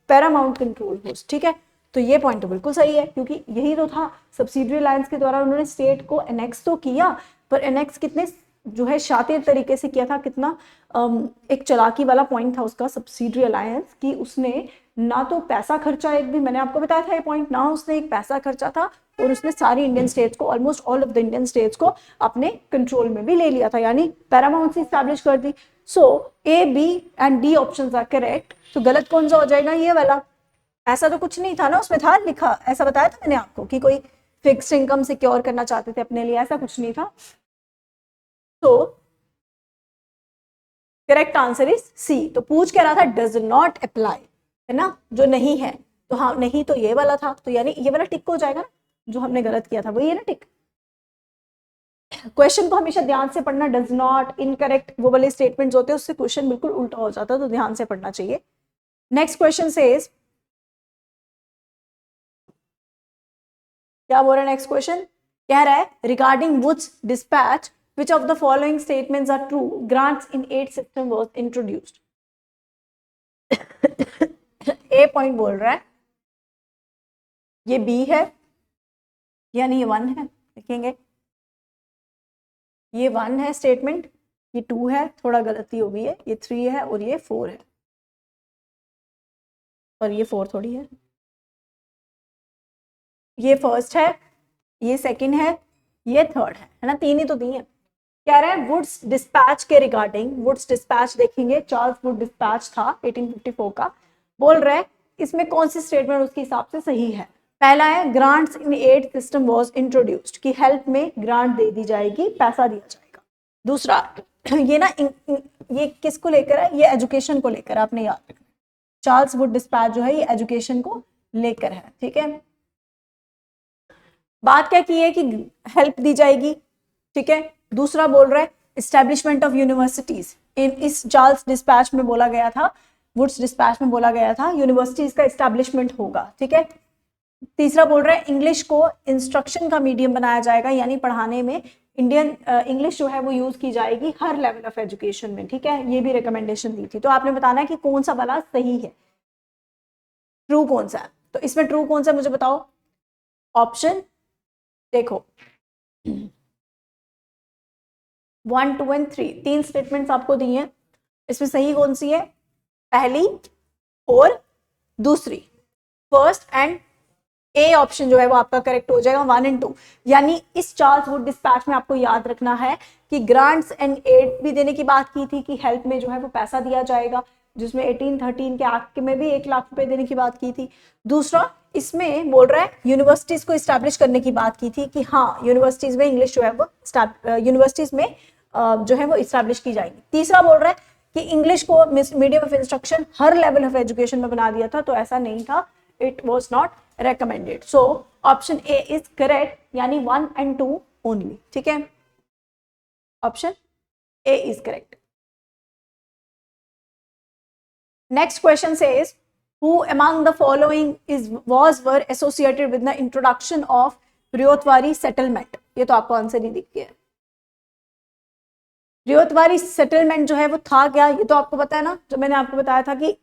पैरामाउंट कंट्रोल हो। ठीक है, तो ये पॉइंट तो बिल्कुल सही है, क्योंकि यही तो था, सब्सिडरी अलायंस के द्वारा उन्होंने स्टेट को एनेक्स तो किया, पर एनेक्स कितने जो है शातिर तरीके से किया था, कितना एक चालाकी वाला पॉइंट था उसका सब्सिडरी अलायंस, कि उसने ना तो पैसा खर्चा, एक भी मैंने आपको बताया था ये पॉइंट, ना उसने एक पैसा खर्चा था, और उसने सारी इंडियन स्टेट्स को, almost all of the Indian states को अपने कंट्रोल में भी ले लिया था, यानी पैरामाउंसी एस्टैब्लिश कर दी। So A, B and D options are correct. तो गलत कौन सा हो जाएगा? ये वाला। ऐसा तो कुछ नहीं था ना उसमें, था लिखा, ऐसा बताया था मैंने आपको कि कोई फिक्स्ड इनकम सिक्योर करना चाहते थे अपने लिए, ऐसा कुछ नहीं था। तो करेक्ट आंसर इज सी। तो पूछ क्या रहा था? डज नॉट अप्लाई, है ना, जो नहीं है। तो हाँ, नहीं तो ये वाला था, तो यानी ये वाला टिक हो जाएगा ना, जो हमने गलत किया था वही है ना टिक। क्वेश्चन को हमेशा ध्यान से पढ़ना, डज नॉट, इनकरेक्ट, वो वाले स्टेटमेंट्स होते हैं, उससे क्वेश्चन बिल्कुल उल्टा हो जाता है, तो ध्यान से पढ़ना चाहिए। नेक्स्ट क्वेश्चन सेज, क्या बोल रहा है नेक्स्ट क्वेश्चन? कह रहा है regarding which dispatch which of the following statements are true, grants in aid system was introduced? A point बोल रहा है ये बी है, यानी ये 1 है, लिखेंगे ये 1 है स्टेटमेंट, ये 2 है, थोड़ा गलती हो गई है, ये 3 है, और ये 4 है, और ये 4 थोड़ी है, ये फर्स्ट है, ये सेकंड है, ये थर्ड है ना, 3 ही तो दी है। कह रहा है वुड्स डिस्पैच के रिगार्डिंग, वुड्स डिस्पैच देखेंगे, चार्ल्स वुड डिस्पैच था 1854 का। बोल रहा है इसमें कौन सी स्टेटमेंट उसके हिसाब से सही है? पहला है grants in aid system was introduced, कि हेल्प में ग्रांट दे दी जाएगी, पैसा दिया जाएगा। दूसरा ये ना ये किसको लेकर है? ये एजुकेशन को लेकर, आपने याद रखना, चार्ल्स वुड डिस्पैच जो है ये एजुकेशन को लेकर है। ठीक है, बात क्या की है कि हेल्प दी जाएगी। ठीक है, दूसरा बोल रहा है एस्टेब्लिशमेंट ऑफ यूनिवर्सिटीज, इस चार्ल्स डिस्पैच में बोला गया था, वुड्स डिस्पैच में बोला गया था यूनिवर्सिटीज का एस्टेब्लिशमेंट होगा। ठीक है, तीसरा बोल रहा है इंग्लिश को इंस्ट्रक्शन का मीडियम बनाया जाएगा, यानी पढ़ाने में इंडियन इंग्लिश जो है वो यूज की जाएगी हर लेवल ऑफ एजुकेशन में। ठीक है, ये भी रिकमेंडेशन दी थी। तो आपने बताना है कि कौन सा वाला सही है, ट्रू कौन सा है। तो इसमें ट्रू कौन सा मुझे बताओ? ऑप्शन देखो 1, 2 एंड 3, 3 स्टेटमेंट्स आपको दी हैं, इसमें सही कौन सी है? पहली और दूसरी, फर्स्ट एंड ए ऑप्शन जो है वो आपका करेक्ट हो जाएगा, 1 एंड 2। यानी इस चार्ल्स वुड डिस्पैच में आपको याद रखना है कि ग्रांट्स एंड एड भी देने की बात की थी, कि हेल्प में जो है वो पैसा दिया जाएगा, जिसमें 1813 के एक्ट में भी 1 लाख रुपए देने की बात की थी। दूसरा इसमें बोल रहा है यूनिवर्सिटीज को इस्टेब्लिश करने की बात की थी, कि हाँ यूनिवर्सिटीज में इंग्लिश जो है वो यूनिवर्सिटीज में जो है वो इस्टेब्लिश की जाएगी। तीसरा बोल रहा है कि इंग्लिश को medium of instruction her level of education में बना दिया था, तो ऐसा नहीं था, it was not recommended. So option A is correct, यानी 1 and 2 only. ठीक है, option A is correct. Next question says who among the following were associated with the introduction of Ryotwari settlement? ये तो आपको आंसर ही दिख गया। Ryotwari settlement जो है वो था क्या? ये तो आपको पता है ना, जो मैंने आपको बताया था कि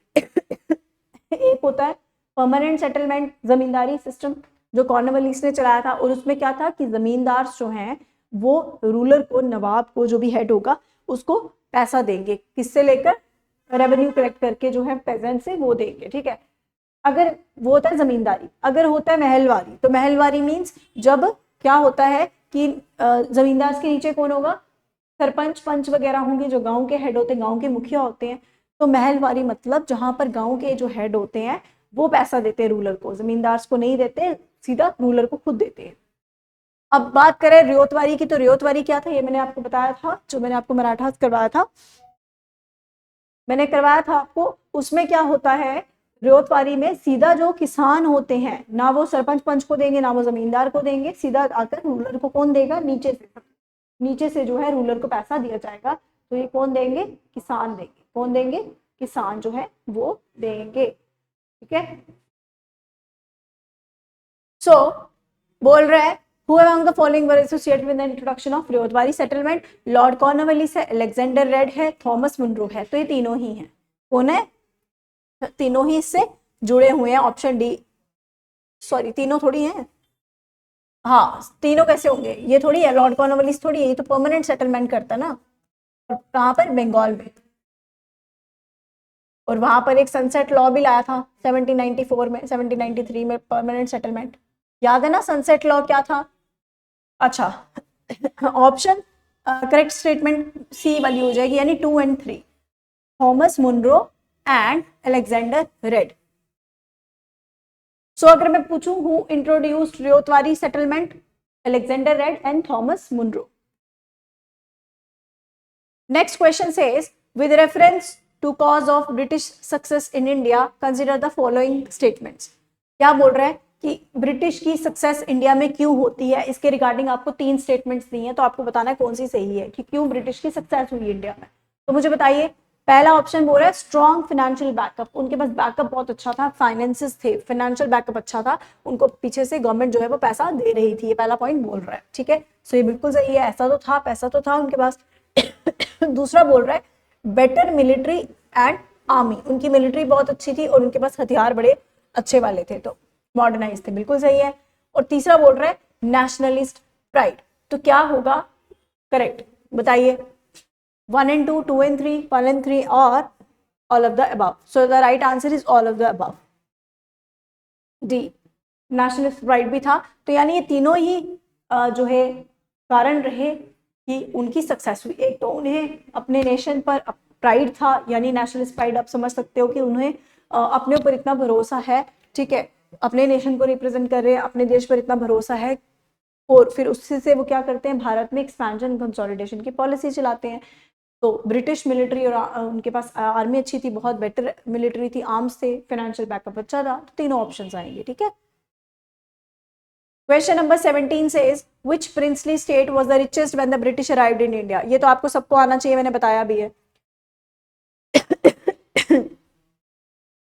एक होता है परमानेंट सेटलमेंट जमींदारी सिस्टम जो कॉर्नवालिस ने चलाया था, और उसमें क्या था कि जमींदार जो हैं वो रूलर को, नवाब को, जो भी हेड होगा उसको पैसा देंगे, किससे लेकर, रेवेन्यू कलेक्ट करके जो है पेजेंट से वो देंगे, ठीक है। अगर वो होता है जमींदारी। अगर होता है महलवारी, तो महलवारी मीन्स जब क्या होता है कि जमींदार के नीचे कौन होगा, सरपंच, पंच वगैरह होंगे, जो गांव के हेड होते हैं, गांव के मुखिया होते हैं। तो महलवारी मतलब जहां पर गांव के जो हेड होते हैं वो पैसा देते हैं रूलर को, जमींदार को नहीं देते, सीधा रूलर को खुद देते हैं। अब बात करें रियोतवारी की, तो रियोतवारी क्या था, ये मैंने आपको बताया था, जो मैंने आपको मराठा करवाया था, मैंने करवाया था आपको। उसमें क्या होता है, रियोतवारी में सीधा जो किसान होते हैं, ना वो सरपंच पंच को देंगे, ना वो जमींदार को देंगे, सीधा आकर रूलर को कौन देगा, नीचे से जो है रूलर को पैसा दिया जाएगा। तो ये कौन देंगे, किसान देंगे। कौन देंगे, किसान जो है वो देंगे, ठीक है। सो बोल रहा है who among the following were associated with the introduction of ryotwari settlement, Lord Cornwallis है, अलेक्जेंडर रेड है, थॉमस मुनरो है। तो ये तीनों ही हैं। कौन है, तीनों ही इससे जुड़े हुए हैं, ऑप्शन डी। सॉरी, तीनों थोड़ी हैं, हाँ तीनों कैसे होंगे, ये थोड़ी है, लॉर्ड कॉर्नवालिस थोड़ी है, ये तो परमानेंट सेटलमेंट करता है ना, कहाँ पर, बंगाल में। और वहां पर एक सनसेट लॉ भी लाया था 1794 में, 1793 में, परमानेंट सेटलमेंट, याद है ना सनसेट लॉ क्या था। अच्छा ऑप्शन करेक्ट स्टेटमेंट सी वाली हो जाएगी, यानी 2 और 3, Thomas Munro and Alexander Read. So अगर मैं पूछूं who introduced ryotwari settlement, Alexander Read and Thomas Munro. Next question says with reference to cause of British success in India, consider the following statements। क्या बोल रहा है कि ब्रिटिश की success India में क्यों होती है, इसके रिगार्डिंग आपको 3 स्टेटमेंट्स दी हैं, तो आपको बताना है कौन सी सही है कि क्यों ब्रिटिश की सक्सेस हुई इंडिया में। तो मुझे बताइए, पहला ऑप्शन बोल रहा है स्ट्रॉन्ग फाइनेंशियल बैकअप, उनके पास बैकअप बहुत अच्छा था, फाइनेंसेस थे, फाइनेंशियल बैकअप अच्छा था, उनको पीछे से गवर्नमेंट जो है वो पैसा दे रही थी, ये पहला पॉइंट बोल रहा है, ठीक है। सो ये बिल्कुल सही है, ऐसा तो था, पैसा तो था उनके पास। दूसरा बोल रहा है बेटर मिलिट्री एंड आर्मी, उनकी मिलिट्री बहुत अच्छी थी और उनके पास हथियार बड़े अच्छे वाले थे, तो मॉडर्नाइज थे, बिल्कुल सही है। और तीसरा बोल रहा है नेशनलिस्ट प्राइड, तो क्या होगा करेक्ट, बताइए। 1 and 2, 2 and 3, 1 and 3 और all of the above. So the right answer is all of the above, D, nationalist pride भी था। तो यानी ये तीनों ही जो है कारण रहे कि उनकी सक्सेस हुई। एक तो उन्हें अपने नेशन पर प्राइड था, यानी नेशनलिस्ट प्राइड, आप समझ सकते हो कि उन्हें अपने ऊपर इतना भरोसा है, ठीक है, अपने नेशन को रिप्रेजेंट कर रहे हैं, अपने देश पर इतना भरोसा है, और फिर उससे से वो क्या करते हैं, भारत में एक्सपेंशन कंसोलिडेशन की पॉलिसी चलाते हैं। तो ब्रिटिश मिलिट्री और उनके पास आर्मी अच्छी थी, बहुत बेटर मिलिट्री थी, आर्म्स थे, फाइनेंशियल बैकअप अच्छा था, तो तीनों ऑप्शंस आएंगे, ठीक है। Question number 17 says which princely state was the richest when the British arrived in India। ये तो आपको सबको आना चाहिए, मैंने बताया भी है।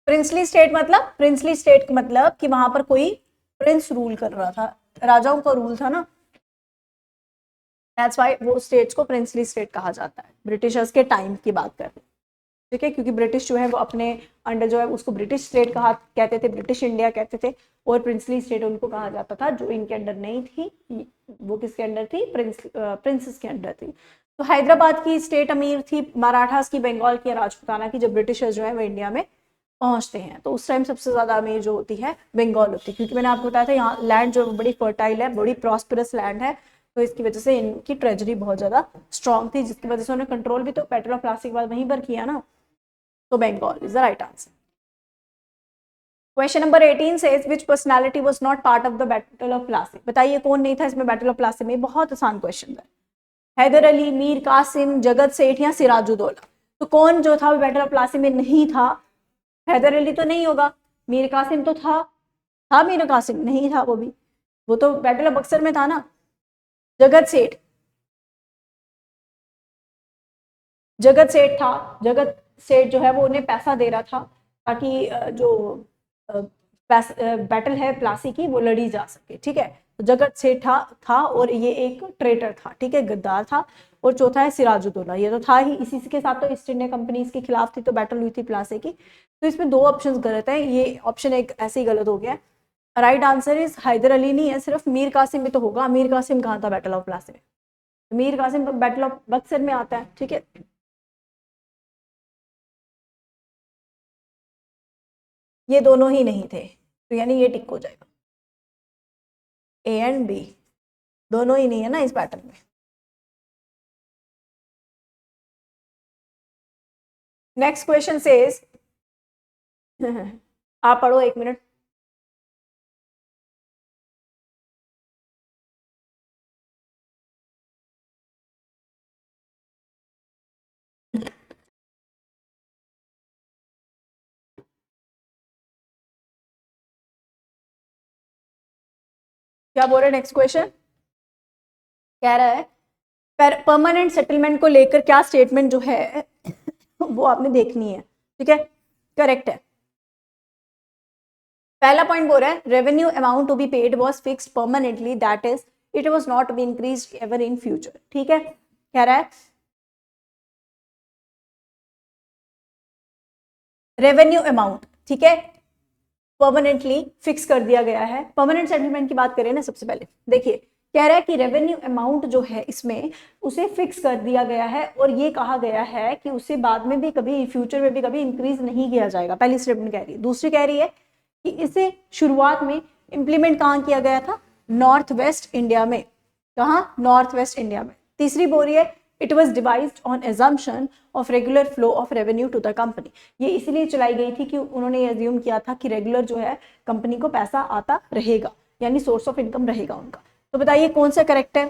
प्रिंसली स्टेट मतलब, प्रिंसली स्टेट मतलब कि वहां पर कोई प्रिंस रूल कर रहा था, राजाओं का रूल था ना, दैट्स व्हाई वो स्टेट्स को प्रिंसली स्टेट कहा जाता है, ब्रिटिशर्स के टाइम की बात कर रहे हैं, ठीक है, क्योंकि ब्रिटिश जो है वो अपने अंडर जो है उसको ब्रिटिश स्टेट कहा कहते थे, ब्रिटिश इंडिया कहते थे, और प्रिंसली स्टेट उनको कहा जाता था जो इनके अंडर नहीं थी, वो किसके अंडर थी, प्रिंसेस के अंडर थी। तो हैदराबाद की स्टेट अमीर थी, मराठास की, बंगाल की, राजपूताना की, जब ब्रिटिशर्स जो है वो इंडिया में पहुंचते हैं तो उस टाइम सबसे ज्यादा अमीर जो होती है बंगाल होती है, क्योंकि मैंने आपको बताया था यहाँ लैंड जो बड़ी फर्टाइल है, बड़ी प्रॉस्परस लैंड है, तो इसकी वजह से इनकी ट्रेजरी बहुत ज्यादा स्ट्रॉन्ग थी, जिसकी वजह से उन्होंने कंट्रोल भी तो पेट्रोल और प्लास्टिक बाद वहीं पर किया ना, तो Bengal is the right answer. Question number 18 says which personality was not part of the battle of Plassey। बताइए कौन नहीं था इसमें बैटल ऑफ प्लासी में, बहुत आसान क्वेश्चन है। हैदर अली, मीर कासिम, जगत सेठ या सिराजुद्दौला। तो कौन जो था वो बैटल ऑफ प्लासी में नहीं था, हैदर अली तो नहीं होगा, मीर कासिम तो था मीर कासिम नहीं था, वो तो बैटल ऑफ बक्सर में था ना। जगत सेठ था, जगत सेठ जो है वो उन्हें पैसा दे रहा था ताकि जो बैटल है प्लासी की वो लड़ी जा सके, ठीक है। तो जगत सेठ था और ये एक ट्रेटर था, ठीक है, गद्दार था, और चौथा है सिराजुद्दौला। ये तो था ही, इसी के साथ तो ईस्ट इंडिया कंपनीज के खिलाफ थी तो बैटल हुई थी प्लासी की। तो इसमें दो ऑप्शन गलत है, ये ऑप्शन एक ऐसे ही गलत हो गया। Right answer is Haider Ali नहीं है, सिर्फ मीर कासिम भी तो होगा। मीर कासिम कहाँ था बैटल ऑफ प्लासी में? मीर कासिम बैटल ऑफ बक्सर में आता है, ठीक है। ये दोनों ही नहीं थे, तो यानी ये टिक हो जाएगा। ए एंड बी दोनों ही नहीं है ना इस पैटर्न में। नेक्स्ट क्वेश्चन सेज आप पढ़ो 1 मिनट। क्या बोल रहे हैं? नेक्स्ट क्वेश्चन कह रहा है परमानेंट सेटलमेंट को लेकर क्या स्टेटमेंट जो है वो आपने देखनी है, ठीक है। करेक्ट है। पहला पॉइंट बोल रहा है revenue amount to be paid was fixed permanently, that is it was not be increased ever in future, ठीक है। कह रहा है रेवेन्यू अमाउंट, ठीक है, परमानेंटली फिक्स कर दिया गया है। परमानेंट सेटलमेंट की बात करें ना, सबसे पहले देखिए कह रहा है कि रेवेन्यू अमाउंट जो है इसमें उसे फिक्स कर दिया गया है और ये कहा गया है कि उसे बाद में भी कभी फ्यूचर में भी कभी इंक्रीज नहीं किया जाएगा। पहली स्टेटमेंट कह रही है। दूसरी कह रही है कि इसे शुरुआत में इंप्लीमेंट कहाँ किया गया था? नॉर्थ वेस्ट इंडिया में। कहाँ? नॉर्थ वेस्ट इंडिया में। तीसरी बोल रही है it was devised on assumption of regular flow of revenue to the company. ये इसलिए चलाई गई थी कि उन्होंने एज्यूम किया था कि रेगुलर जो है कंपनी को पैसा आता रहेगा, यानी सोर्स ऑफ इनकम रहेगा उनका। तो बताइए कौन सा करेक्ट है?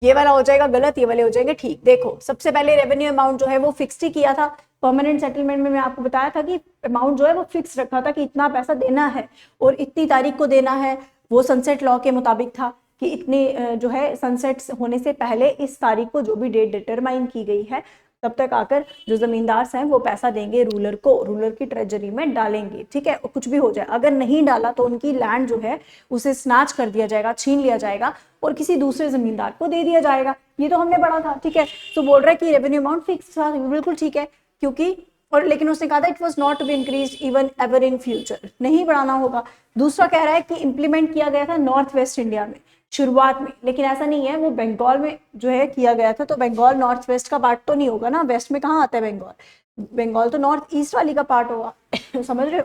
ये वाला हो जाएगा गलत, ये वाले हो जाएंगे ठीक। देखो सबसे पहले रेवेन्यू अमाउंट जो है वो फिक्स ही किया था। परमानेंट सेटलमेंट में मैं आपको बताया था कि अमाउंट जो है वो फिक्स रखा था कि इतना पैसा देना है और इतनी तारीख को देना है। वो सनसेट लॉ के मुताबिक था कि इतनी जो है सनसेट होने से पहले इस तारीख को जो भी डेट डिटरमाइन की गई है तब तक आकर जो जमींदार हैं वो पैसा देंगे रूलर को, रूलर की ट्रेजरी में डालेंगे, ठीक है। कुछ भी हो जाए, अगर नहीं डाला तो उनकी लैंड जो है उसे स्नैच कर दिया जाएगा, छीन लिया जाएगा और किसी दूसरे जमींदार को दे दिया जाएगा। ये तो हमने पढ़ा था, ठीक है। तो बोल रहा है कि रेवेन्यू अमाउंट फिक्स था, बिल्कुल ठीक है, क्योंकि और लेकिन उसने कहा था it was not to be increase even ever in future, नहीं बढ़ाना होगा। दूसरा कह रहा है कि इंप्लीमेंट किया गया था नॉर्थ वेस्ट इंडिया में शुरुआत में, लेकिन ऐसा नहीं है, वो बंगाल में जो है किया गया था। तो बंगाल नॉर्थ वेस्ट का पार्ट तो नहीं होगा ना, वेस्ट में कहाँ आता है बंगाल? बंगाल तो नॉर्थ ईस्ट वाली का पार्ट होगा समझ रहे हो?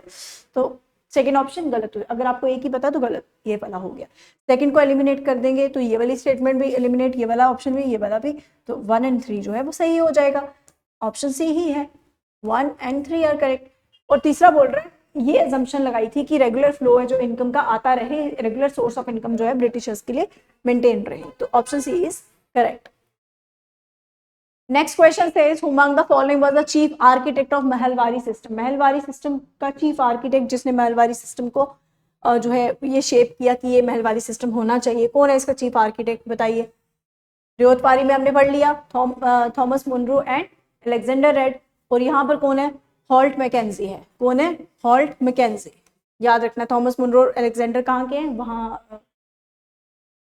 तो सेकंड ऑप्शन गलत हो। अगर आपको एक ही पता तो गलत, ये वाला हो गया। सेकंड को एलिमिनेट कर देंगे तो ये वाली स्टेटमेंट भी एलिमिनेट, ये वाला ऑप्शन भी, ये वाला भी। तो 1 और 3 जो है वो सही हो जाएगा। ऑप्शन सी ही है, 1 और 3 आर करेक्ट। और तीसरा बोल रहे हैं ये अजम्पशन लगाई थी कि रेगुलर फ्लो है जो इनकम का आता रहे, रेगुलर सोर्स ऑफ इनकम जो है ब्रिटिशर्स के लिए मेंटेन रहे। तो option C is correct. Next question says who among the following was the chief architect of Mahalwari system. Mahalwari system का चीफ आर्किटेक्ट जिसने महलवारी सिस्टम को जो है ये शेप किया कि ये महलवारी सिस्टम होना चाहिए, कौन है इसका चीफ आर्किटेक्ट? बताइए। रियोतवारी में हमने पढ़ लिया, Thomas Munro and Alexander Read. और यहाँ पर कौन है? हॉल्ट मैकेंजी है। कौन है? Holt Mackenzie. याद रखना, थॉमस मुनरो अलेक्जेंडर कहाँ के हैं? वहाँ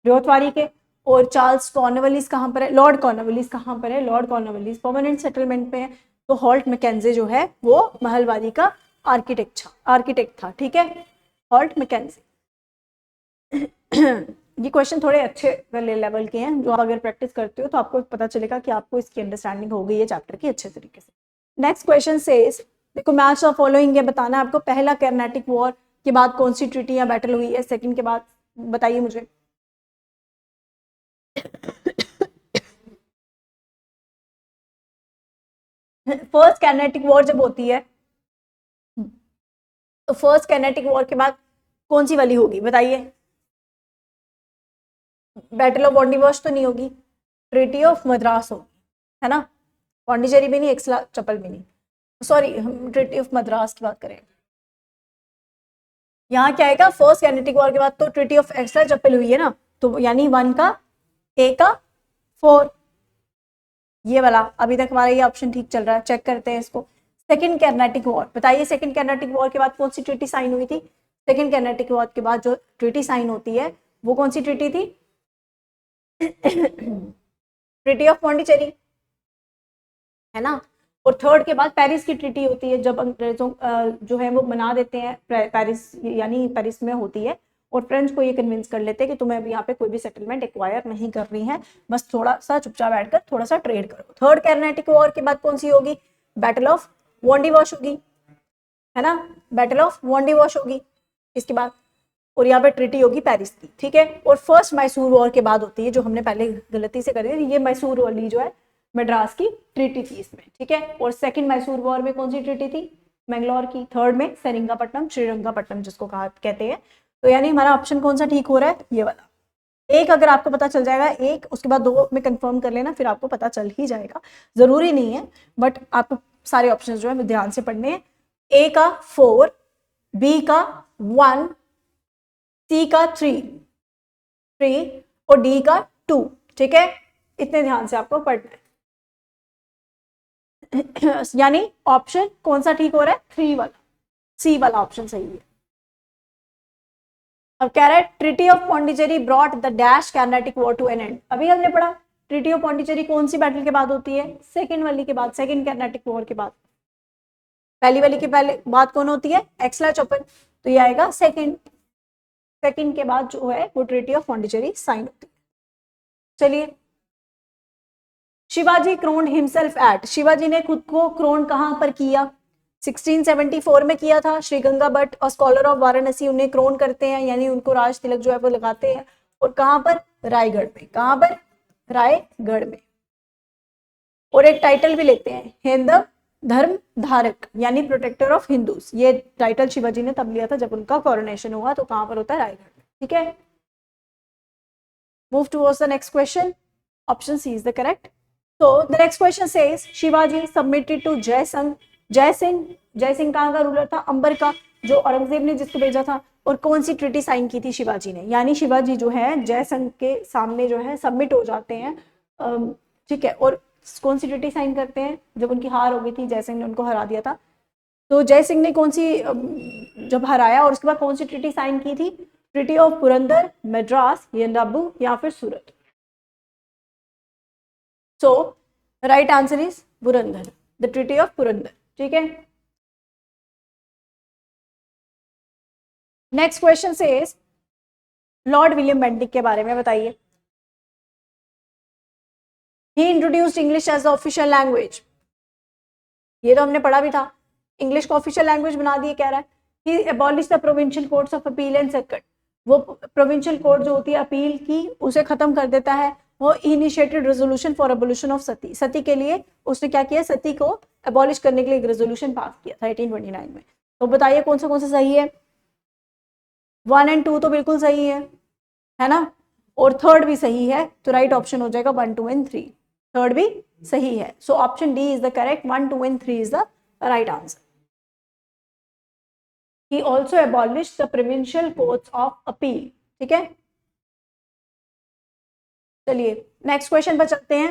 रियोतवारी के। और चार्ल्स कॉर्नवालिस कहाँ पर है? लॉर्ड कॉर्नवालिस कहाँ पर है? लॉर्ड कॉर्नवालिस परमानेंट सेटलमेंट पे है। तो हॉल्ट मैकेंजी जो है वो महलवारी का आर्किटेक्ट था, ठीक है, हॉल्ट मैकेंजी। ये क्वेश्चन थोड़े अच्छे वाले लेवल के हैं, जो आप अगर प्रैक्टिस करते हो तो आपको पता चलेगा कि आपको इसकी अंडरस्टैंडिंग हो गई है चैप्टर की अच्छे तरीके से। नेक्स्ट क्वेश्चन सेज देखो मैच ऑफ फॉलोइंग, ये बताना है आपको पहला कर्नाटिक वॉर के बाद कौन सी ट्रीटी या बैटल हुई है, सेकंड के बाद बताइए मुझे। फर्स्ट कर्नाटिक वॉर जब होती है तो फर्स्ट कर्नाटिक वॉर के बाद कौन सी वाली होगी बताइए? बैटल ऑफ बॉन्डिवॉश तो नहीं होगी, ट्रीटी ऑफ मद्रास होगी, है ना। पौंडीचेरी भी नहीं, एक्सला चपल भी नहीं, सॉरी हम ट्रीटी ऑफ मद्रास की बात करें। यहाँ क्या आएगा? फर्स्ट कैनेटिक वॉर के बाद तो ट्रीटी ऑफ एक्सला चपल हुई है ना, तो यानी 1 का ए का 4, ये वाला अभी तक हमारा ये ऑप्शन ठीक चल रहा है। चेक करते हैं इसको। सेकंड कर्नाटिक वॉर बताइए, सेकंड कर्नाटिक वॉर के बाद कौन सी ट्रीटी साइन हुई थी? सेकेंड कर्नाटिक वॉर के बाद जो ट्रीटी साइन होती है वो कौन सी ट्रीटी थी? ट्रीटी ऑफ पौंडीचेरी, है ना। और थर्ड के बाद पेरिस की ट्रीटी होती है, जब अंग्रेजों जो है वो मना देते हैं, पेरिस यानी पेरिस में होती है, और फ्रेंच को ये कन्विंस कर लेते हैं कि तुम्हें अब यहाँ पे कोई भी सेटलमेंट एक्वायर नहीं करनी है, बस थोड़ा सा चुपचाप बैठकर थोड़ा सा ट्रेड करो। थर्ड कर्नाटिक वॉर के बाद कौन सी होगी? बैटल ऑफ वॉन्डिवॉश होगी, है ना, बैटल ऑफ वॉन्डिवॉश होगी इसके बाद, और यहाँ पे ट्रीटी होगी पेरिस की, ठीक है। और फर्स्ट मैसूर वॉर के बाद होती है, जो हमने पहले गलती से करी थी, ये मैसूर वाली जो है मद्रास की ट्रीटी थी इसमें, ठीक है। और सेकंड मैसूर वॉर में कौन सी ट्रीटी थी? मैंगलोर की। थर्ड में सेरिंगापट्टनम, श्रीरंगापट्टनम जिसको कहा कहते हैं। तो यानी हमारा ऑप्शन कौन सा ठीक हो रहा है? ये वाला। एक अगर आपको पता चल जाएगा, एक उसके बाद दो में कंफर्म कर लेना, फिर आपको पता चल ही जाएगा, जरूरी नहीं है, बट आपको सारे ऑप्शन जो है ध्यान से पढ़ने हैं। ए का 4, बी का 1, सी का 3 और डी का 2, ठीक है। इतने ध्यान से आपको पढ़ना है। यानी ऑप्शन कौन सा ठीक हो रहा है? 3 वाला, सी वाला ऑप्शन सही है। अब कह रहा है treaty of Pondicherry brought the dash Carnatic war to an end. अभी हमने पढ़ा ट्रीटी ऑफ पौंडीचेरी कौन सी बैटल के बाद होती है? सेकंड वाली के बाद, सेकंड कर्नाटिक वॉर के बाद। पहली वाली के पहले बात कौन होती है? एक्सला-चौपन, तो ये आएगा सेकंड के बाद जो है वो ट्रीटी ऑफ पौंडीचेरी साइन होती है। चलिए, शिवाजी क्रोन्ड हिमसेल्फ एट, शिवाजी ने खुद को क्रोन कहां पर किया? 1674 में किया था। श्री गंगा भट्ट और स्कॉलर ऑफ वाराणसी उन्हें क्रोन करते हैं, यानी उनको राज तिलक जो है वो लगाते हैं। और कहां पर? रायगढ़ में। कहां पर? रायगढ़ में। और एक टाइटल भी लेते हैं, हिंदू धर्म धारक, यानी प्रोटेक्टर ऑफ हिंदूज। ये टाइटल शिवाजी ने तब लिया था जब उनका कोरोनेशन हुआ, तो कहां पर होता है? रायगढ़ में, ठीक है। Move towards the next question, option C is the correct. So the next question says Shivaji submitted to Jaisingh. Jaisingh कहाँ का रूलर था? अंबर का, जो औरंगजेब ने जिसको भेजा था। और कौन सी ट्रीटी साइन की थी शिवाजी ने? यानी शिवाजी जो है जयसिंह के सामने जो है सबमिट हो जाते हैं, ठीक है। और कौन सी ट्रीटी साइन करते हैं? जब उनकी हार हो गई थी, जयसिंह ने उनको हरा दिया था, तो जयसिंह ने कौन सी जब हराया और उसके बाद कौन सी ट्रीटी साइन की थी? ट्रीटी ऑफ पुरंदर, मद्रास, येंडाबू या फिर सूरत। So right answer is Purandar, the treaty of Purandar, ठीक है। Next question says Lord William Bentinck के बारे में बताइए। He introduced English as official language, ये तो हमने पढ़ा भी था, इंग्लिश को ऑफिशियल लैंग्वेज बना दिए, कह रहा है। He abolish the provincial courts of appeal and circuit, वो प्रोविंशियल कोर्ट जो होती है अपील की उसे खत्म कर देता है। वो initiated resolution for abolition of sati, sati के लिए उसने क्या किया? सती को एबॉलिश करने के लिए एक रेजोल्यूशन पास किया था 1829 में। तो बताइए कौन सा सही है? 1 और 2 तो बिल्कुल सही है ना, और थर्ड भी सही है, तो राइट ऑप्शन हो जाएगा 1, 2 and 3, थर्ड भी सही है। So option D is the correct, 1, 2 and 3 is the right answer. He also abolished the provincial courts of appeal, ठीक है। चलिए नेक्स्ट क्वेश्चन पर चलते हैं।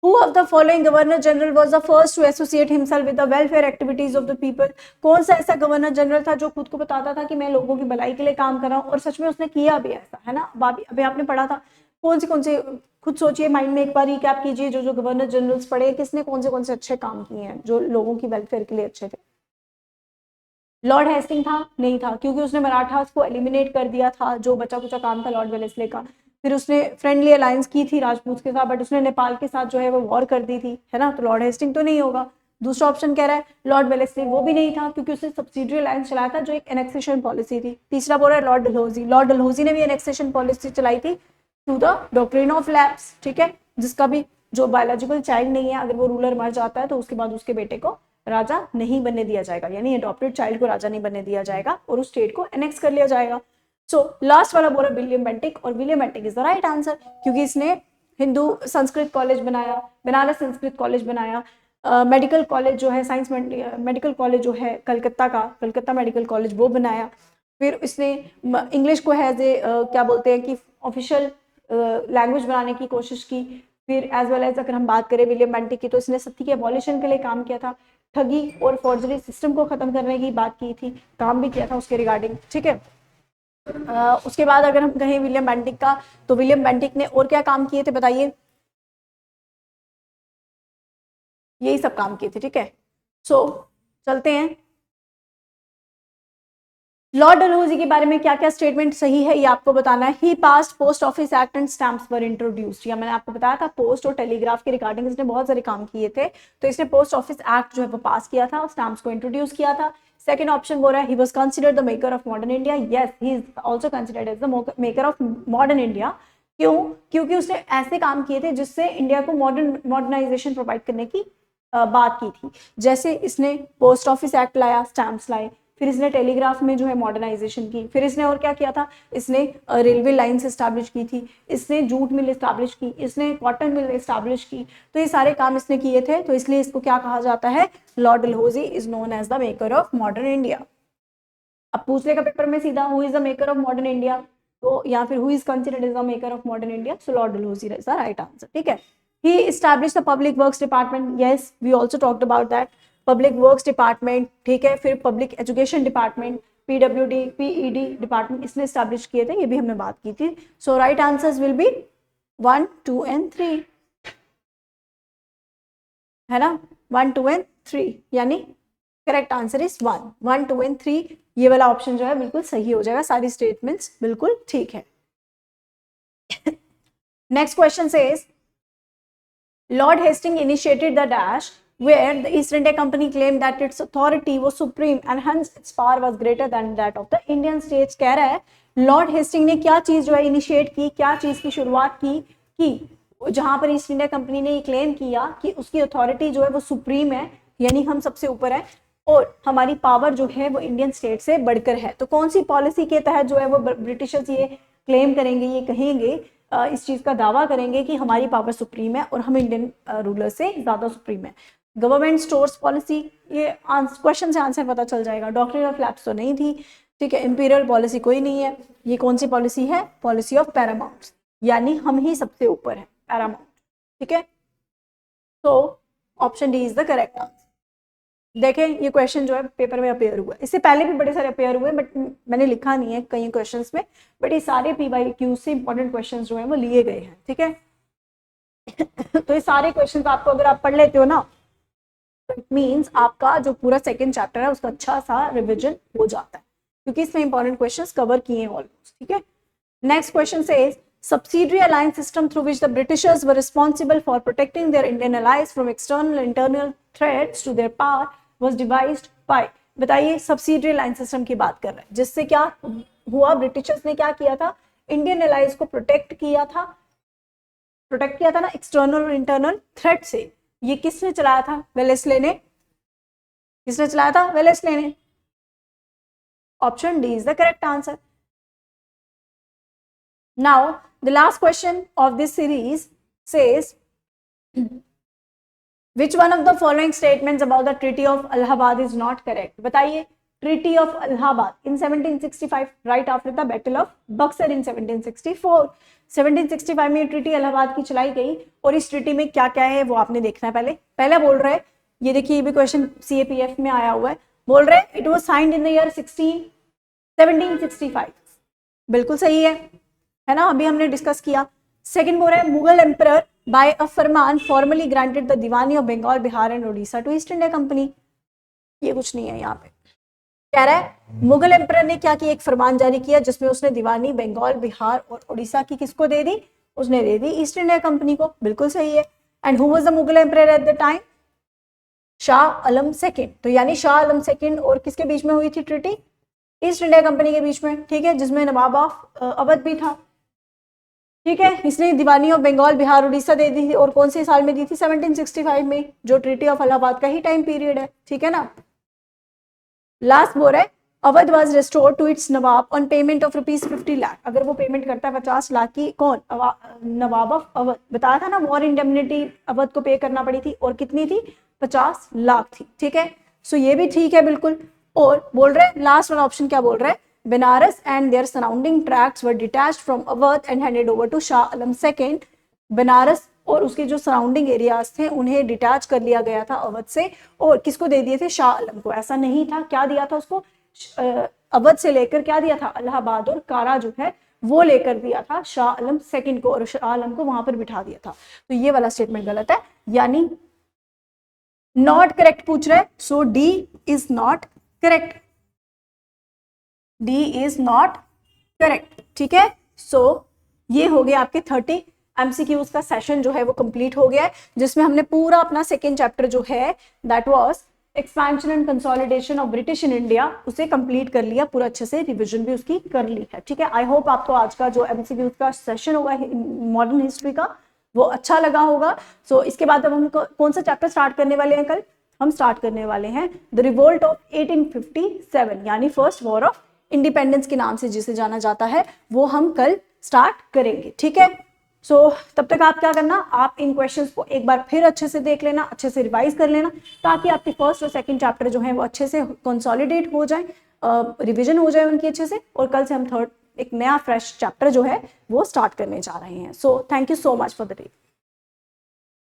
Who of the following Governor General was the first to associate himself with the welfare activities of the people? कौन सा ऐसा governor general था जो खुद को बताता था कि मैं लोगों की भलाई के लिए काम कर रहा हूँ, और सच में उसने किया भी ऐसा, है ना। अभी आपने पढ़ा था कौन से खुद सोचिए, माइंड में एक बार रिकैप कीजिए, जो गवर्नर जनरल्स पढ़े किसने कौन से अच्छे काम किए हैं जो लोगों की वेलफेयर के लिए अच्छे थे। लॉर्ड हेस्टिंग था? नहीं था, क्योंकि उसने मराठास को एलिमिनेट कर दिया था, जो बचा कुचा काम था लॉर्ड वेलेस्ले का। फिर उसने फ्रेंडली अलायंस की थी राजपूत के साथ, बट उसने नेपाल के साथ जो है वो वॉर कर दी थी, है ना, तो लॉर्ड हेस्टिंग तो नहीं होगा। दूसरा ऑप्शन कह रहा है लॉर्ड वेलेस्ले, वो भी नहीं था, क्योंकि उसने सब्सिडियरी अलायंस चलाया था जो एक एनेक्सेशन पॉलिसी थी। तीसरा बोल रहा है लॉर्ड डलहौजी, लॉर्ड डलहौजी ने भी एनेक्सेशन पॉलिसी चलाई थी to the doctrine of lapse, ठीक है, जिसका भी जो बायोलॉजिकल चाइल्ड नहीं है, अगर वो रूलर मर जाता है तो उसके बाद उसके बेटे को राजा नहीं बनने दिया जाएगा, यानी अडॉप्टेड चाइल्ड को राजा नहीं बनने दिया जाएगा और उस स्टेट को एनेक्स कर लिया जाएगा। सो लास्ट वाला बोला विलियम बेंटिक, और William Bentinck is the right answer, क्योंकि इसने हिंदू संस्कृत कॉलेज बनाया, बनारस संस्कृत कॉलेज बनाया, मेडिकल कॉलेज जो है साइंस मेडिकल कॉलेज जो है कलकत्ता मेडिकल कॉलेज वो बनाया। फिर इसने इंग्लिश को हैज ए क्या बोलते हैं कि ऑफिशियल लैंग्वेज बनाने की कोशिश की। फिर एज वेल एज अगर हम बात करें विलियम बेंटिक की, तो इसने सती के एबॉलिशन के लिए काम किया था, ठगी और फॉर्जरी सिस्टम को खत्म करने की बात की थी, काम भी किया था उसके रिगार्डिंग, ठीक है। उसके बाद अगर हम कहें विलियम बेंटिक का, तो विलियम बेंटिक ने और क्या काम किए थे बताइए, यही सब काम किए थे, ठीक है। सो चलते हैं, लॉर्ड डलहौजी के बारे में क्या क्या स्टेटमेंट सही है ये आपको बताना है। He passed post office act and stamps were introduced, या मैंने आपको बताया था पोस्ट और टेलीग्राफ के रिगार्डिंग इसने बहुत सारे काम किए थे, तो इसने पोस्ट ऑफिस एक्ट जो है वो पास किया था और स्टैम्प्स को इंट्रोड्यूस किया था। सेकंड ऑप्शन बोल रहा है he was considered the maker of modern India, yes he is also considered as the maker of modern India. क्यों? क्योंकि उसने ऐसे काम किए थे जिससे इंडिया को मॉडर्नाइजेशन प्रोवाइड करने की बात की थी। जैसे इसने पोस्ट ऑफिस एक्ट लाया, स्टैम्प्स लाए, फिर इसने टेलीग्राफ में जो है मॉडर्नाइजेशन की, फिर इसने और क्या किया था, इसने रेलवे लाइन्स एस्टैब्लिश की थी, इसने जूट मिल एस्टैब्लिश की, इसने कॉटन मिल एस्टैब्लिश की, तो ये सारे काम इसने किए थे, तो इसलिए इसको क्या कहा जाता है, Lord Dalhousie is known as the maker of modern India. अब पूछ लेगा पेपर में सीधा who is the maker of modern India, तो या फिर who is considered as the maker of modern India, so Lord Dalhousie is the right answer, ठीक है। He established the public works department, yes we also talked about that, public works department, ठीक है। फिर public education department, PWD, PED department इसने establish किए थे, ये भी हमने बात की थी। so right answers will be 1, 2 and 3, है ना, 1, 2 and 3, यानी करेक्ट आंसर इज 1, 1, 2 and 3, ये वाला ऑप्शन जो है बिल्कुल सही हो जाएगा, सारी स्टेटमेंट्स बिल्कुल ठीक है। Next question says Lord Hastings initiated the dash where the East India Company claimed that its authority was supreme and hence its power was greater than that of the Indian states। कह रहा है Lord Hasting ने क्या चीज जो है initiate की, क्या चीज की शुरुआत की जहां पर ईस्ट इंडिया कंपनी ने ये क्लेम किया कि उसकी अथॉरिटी जो है वो सुप्रीम है, यानी हम सबसे ऊपर है, और हमारी पावर जो है वो इंडियन स्टेट से बढ़कर है। तो कौन सी पॉलिसी के तहत जो है वो ब्रिटिशर्स ये क्लेम करेंगे, ये कहेंगे, इस चीज का दावा करेंगे कि हमारी पावर सुप्रीम है और हम इंडियन रूलर से ज्यादा सुप्रीम है। गवर्नमेंट स्टोर्स पॉलिसी, ये क्वेश्चन से आंसर पता चल जाएगा। डॉक्ट्रिन ऑफ लैप्स तो नहीं थी, ठीक है। इंपीरियल पॉलिसी कोई नहीं है। ये कौन सी पॉलिसी है? पॉलिसी ऑफ पैरामाउंट, यानी हम ही सबसे ऊपर है, पैरामाउंट, ठीक है। तो option D is the correct answer. देखें ये क्वेश्चन जो है पेपर में अपेयर हुआ है, इससे पहले भी बड़े सारे अपेयर हुए, बट मैंने लिखा नहीं है कई क्वेश्चंस में, बट ये सारे PYQ से इंपॉर्टेंट क्वेश्चंस जो है वो लिए गए हैं, ठीक है। तो ये सारे क्वेश्चंस आपको अगर आप पढ़ लेते हो ना, तो इट मींस आपका जो पूरा सेकंड चैप्टर है उसका अच्छा सा रिविजन हो जाता है, क्योंकि इसमें इंपॉर्टेंट क्वेश्चंस कवर किए हैं ऑलमोस्ट, ठीक है। नेक्स्ट क्वेश्चन से subsidiary alliance system through which the Britishers were responsible for protecting their Indian allies from external and internal threats to their power was devised by, बताइए subsidiary alliance system की बात कर रहे हैं, जिससे क्या हुआ, ब्रिटिशर्स ने क्या किया था, इंडियन allies को प्रोटेक्ट किया था ना एक्सटर्नल और इंटरनल थ्रेट से। ये किसने चलाया था? वेलेस्ले ने। किसने चलाया था? वेलेस्ले ने। Option D is the correct answer. Now, the last question of this series says, which one of the following statements about the Treaty of Allahabad is not correct? बताइए, Treaty of Allahabad in 1765, right after the Battle of Buxar in 1764. 1765 में treaty Allahabad की चलाई गई, और इस treaty में क्या क्या है वो आपने देखना है। पहले बोल रहे हैं, ये देखिए ये भी क्वेश्चन CAPF में आया हुआ है, बोल रहे हैं it was signed in the year 1765, बिल्कुल सही है ना, अभी हमने डिस्कस किया। सेकंड बोल रहा है Mughal emperor by a farman formally granted the Diwani of Bengal, Bihar and Orissa to East India Company. ये कुछ नहीं है यहाँ पे, कह रहा है मुगल एम्परर ने क्या किया, एक फरमान जारी किया जिसमें उसने दीवानी बंगाल, बिहार और उड़ीसा की किसको दे दी? उसने दे दी ईस्ट इंडिया कंपनी को, बिल्कुल सही है। And who was the Mughal emperor at the time? Shah Alam second. तो यानी शाह आलम सेकंड और किसके बीच में हुई थी ट्रीटी? ईस्ट इंडिया कंपनी के बीच में, ठीक है, जिसमें नवाब ऑफ अवध भी था, ठीक है। इसने दीवानी ऑफ बंगाल, बिहार, उड़ीसा दे दी थी, और कौन से साल में दी थी? 1765 में, जो ट्रीटी ऑफ इलाहाबाद का ही टाइम पीरियड है, ठीक है ना। लास्ट बोल रहा है Awadh was restored to its Nawab on payment of ₹50 lakh. अगर वो पेमेंट करता है 50 लाख की, कौन? नवाब ऑफ अवध। बताया था ना वॉर इंडेमनिटी अवध को पे करना पड़ी थी, और कितनी थी? 50 लाख थी, ठीक है। सो ये भी ठीक है बिल्कुल। और बोल रहे हैं लास्ट वाला ऑप्शन क्या बोल रहा है? Banaras and their surrounding tracts were detached from Awadh and handed over to Shah Alam second. Banaras और उसके जो सराउंडिंग एरियाज थे उन्हें डिटैच कर लिया गया था अवध से, और किसको दे दिए थे? शाह आलम को। ऐसा नहीं था, क्या दिया था उसको? अवध से लेकर क्या दिया था? इलाहाबाद और कारा जो है वो लेकर दिया था शाह आलम सेकंड को, और शाह आलम को वहां पर बिठा दिया था। तो ये वाला स्टेटमेंट गलत है, यानी नॉट करेक्ट पूछ रहे, so D is not correct, D is not correct. ठीक है, सो ये हो गया आपके 30 एमसीक्यूज का सेशन जो है वो कंप्लीट हो गया है, जिसमें हमने पूरा अपना सेकेंड चैप्टर जो है that was expansion and consolidation of British in India उसे कंप्लीट कर लिया, पूरा अच्छे से रिवीजन भी उसकी कर ली है। ठीक है, आई होप आपको आज का जो एमसीक्यूज का सेशन होगा मॉडर्न हिस्ट्री का वो अच्छा लगा होगा। सो इसके बाद अब हम कौन सा चैप्टर स्टार्ट करने वाले हैं? कल हम स्टार्ट करने वाले हैं द रिवोल्ट ऑफ 1857, यानी फर्स्ट वॉर ऑफ इंडिपेंडेंस के नाम से जिसे जाना जाता है, वो हम कल स्टार्ट करेंगे। ठीक है, सो तब तक आप क्या करना, आप इन क्वेश्चंस को एक बार फिर अच्छे से देख लेना, अच्छे से रिवाइज कर लेना, ताकि आपके फर्स्ट और सेकंड चैप्टर जो है वो अच्छे से कंसोलिडेट हो जाए, रिवीजन हो जाए उनकी अच्छे से, और कल से हम थर्ड एक नया फ्रेश चैप्टर जो है वो स्टार्ट करने जा रहे हैं। So thank you so much for the day.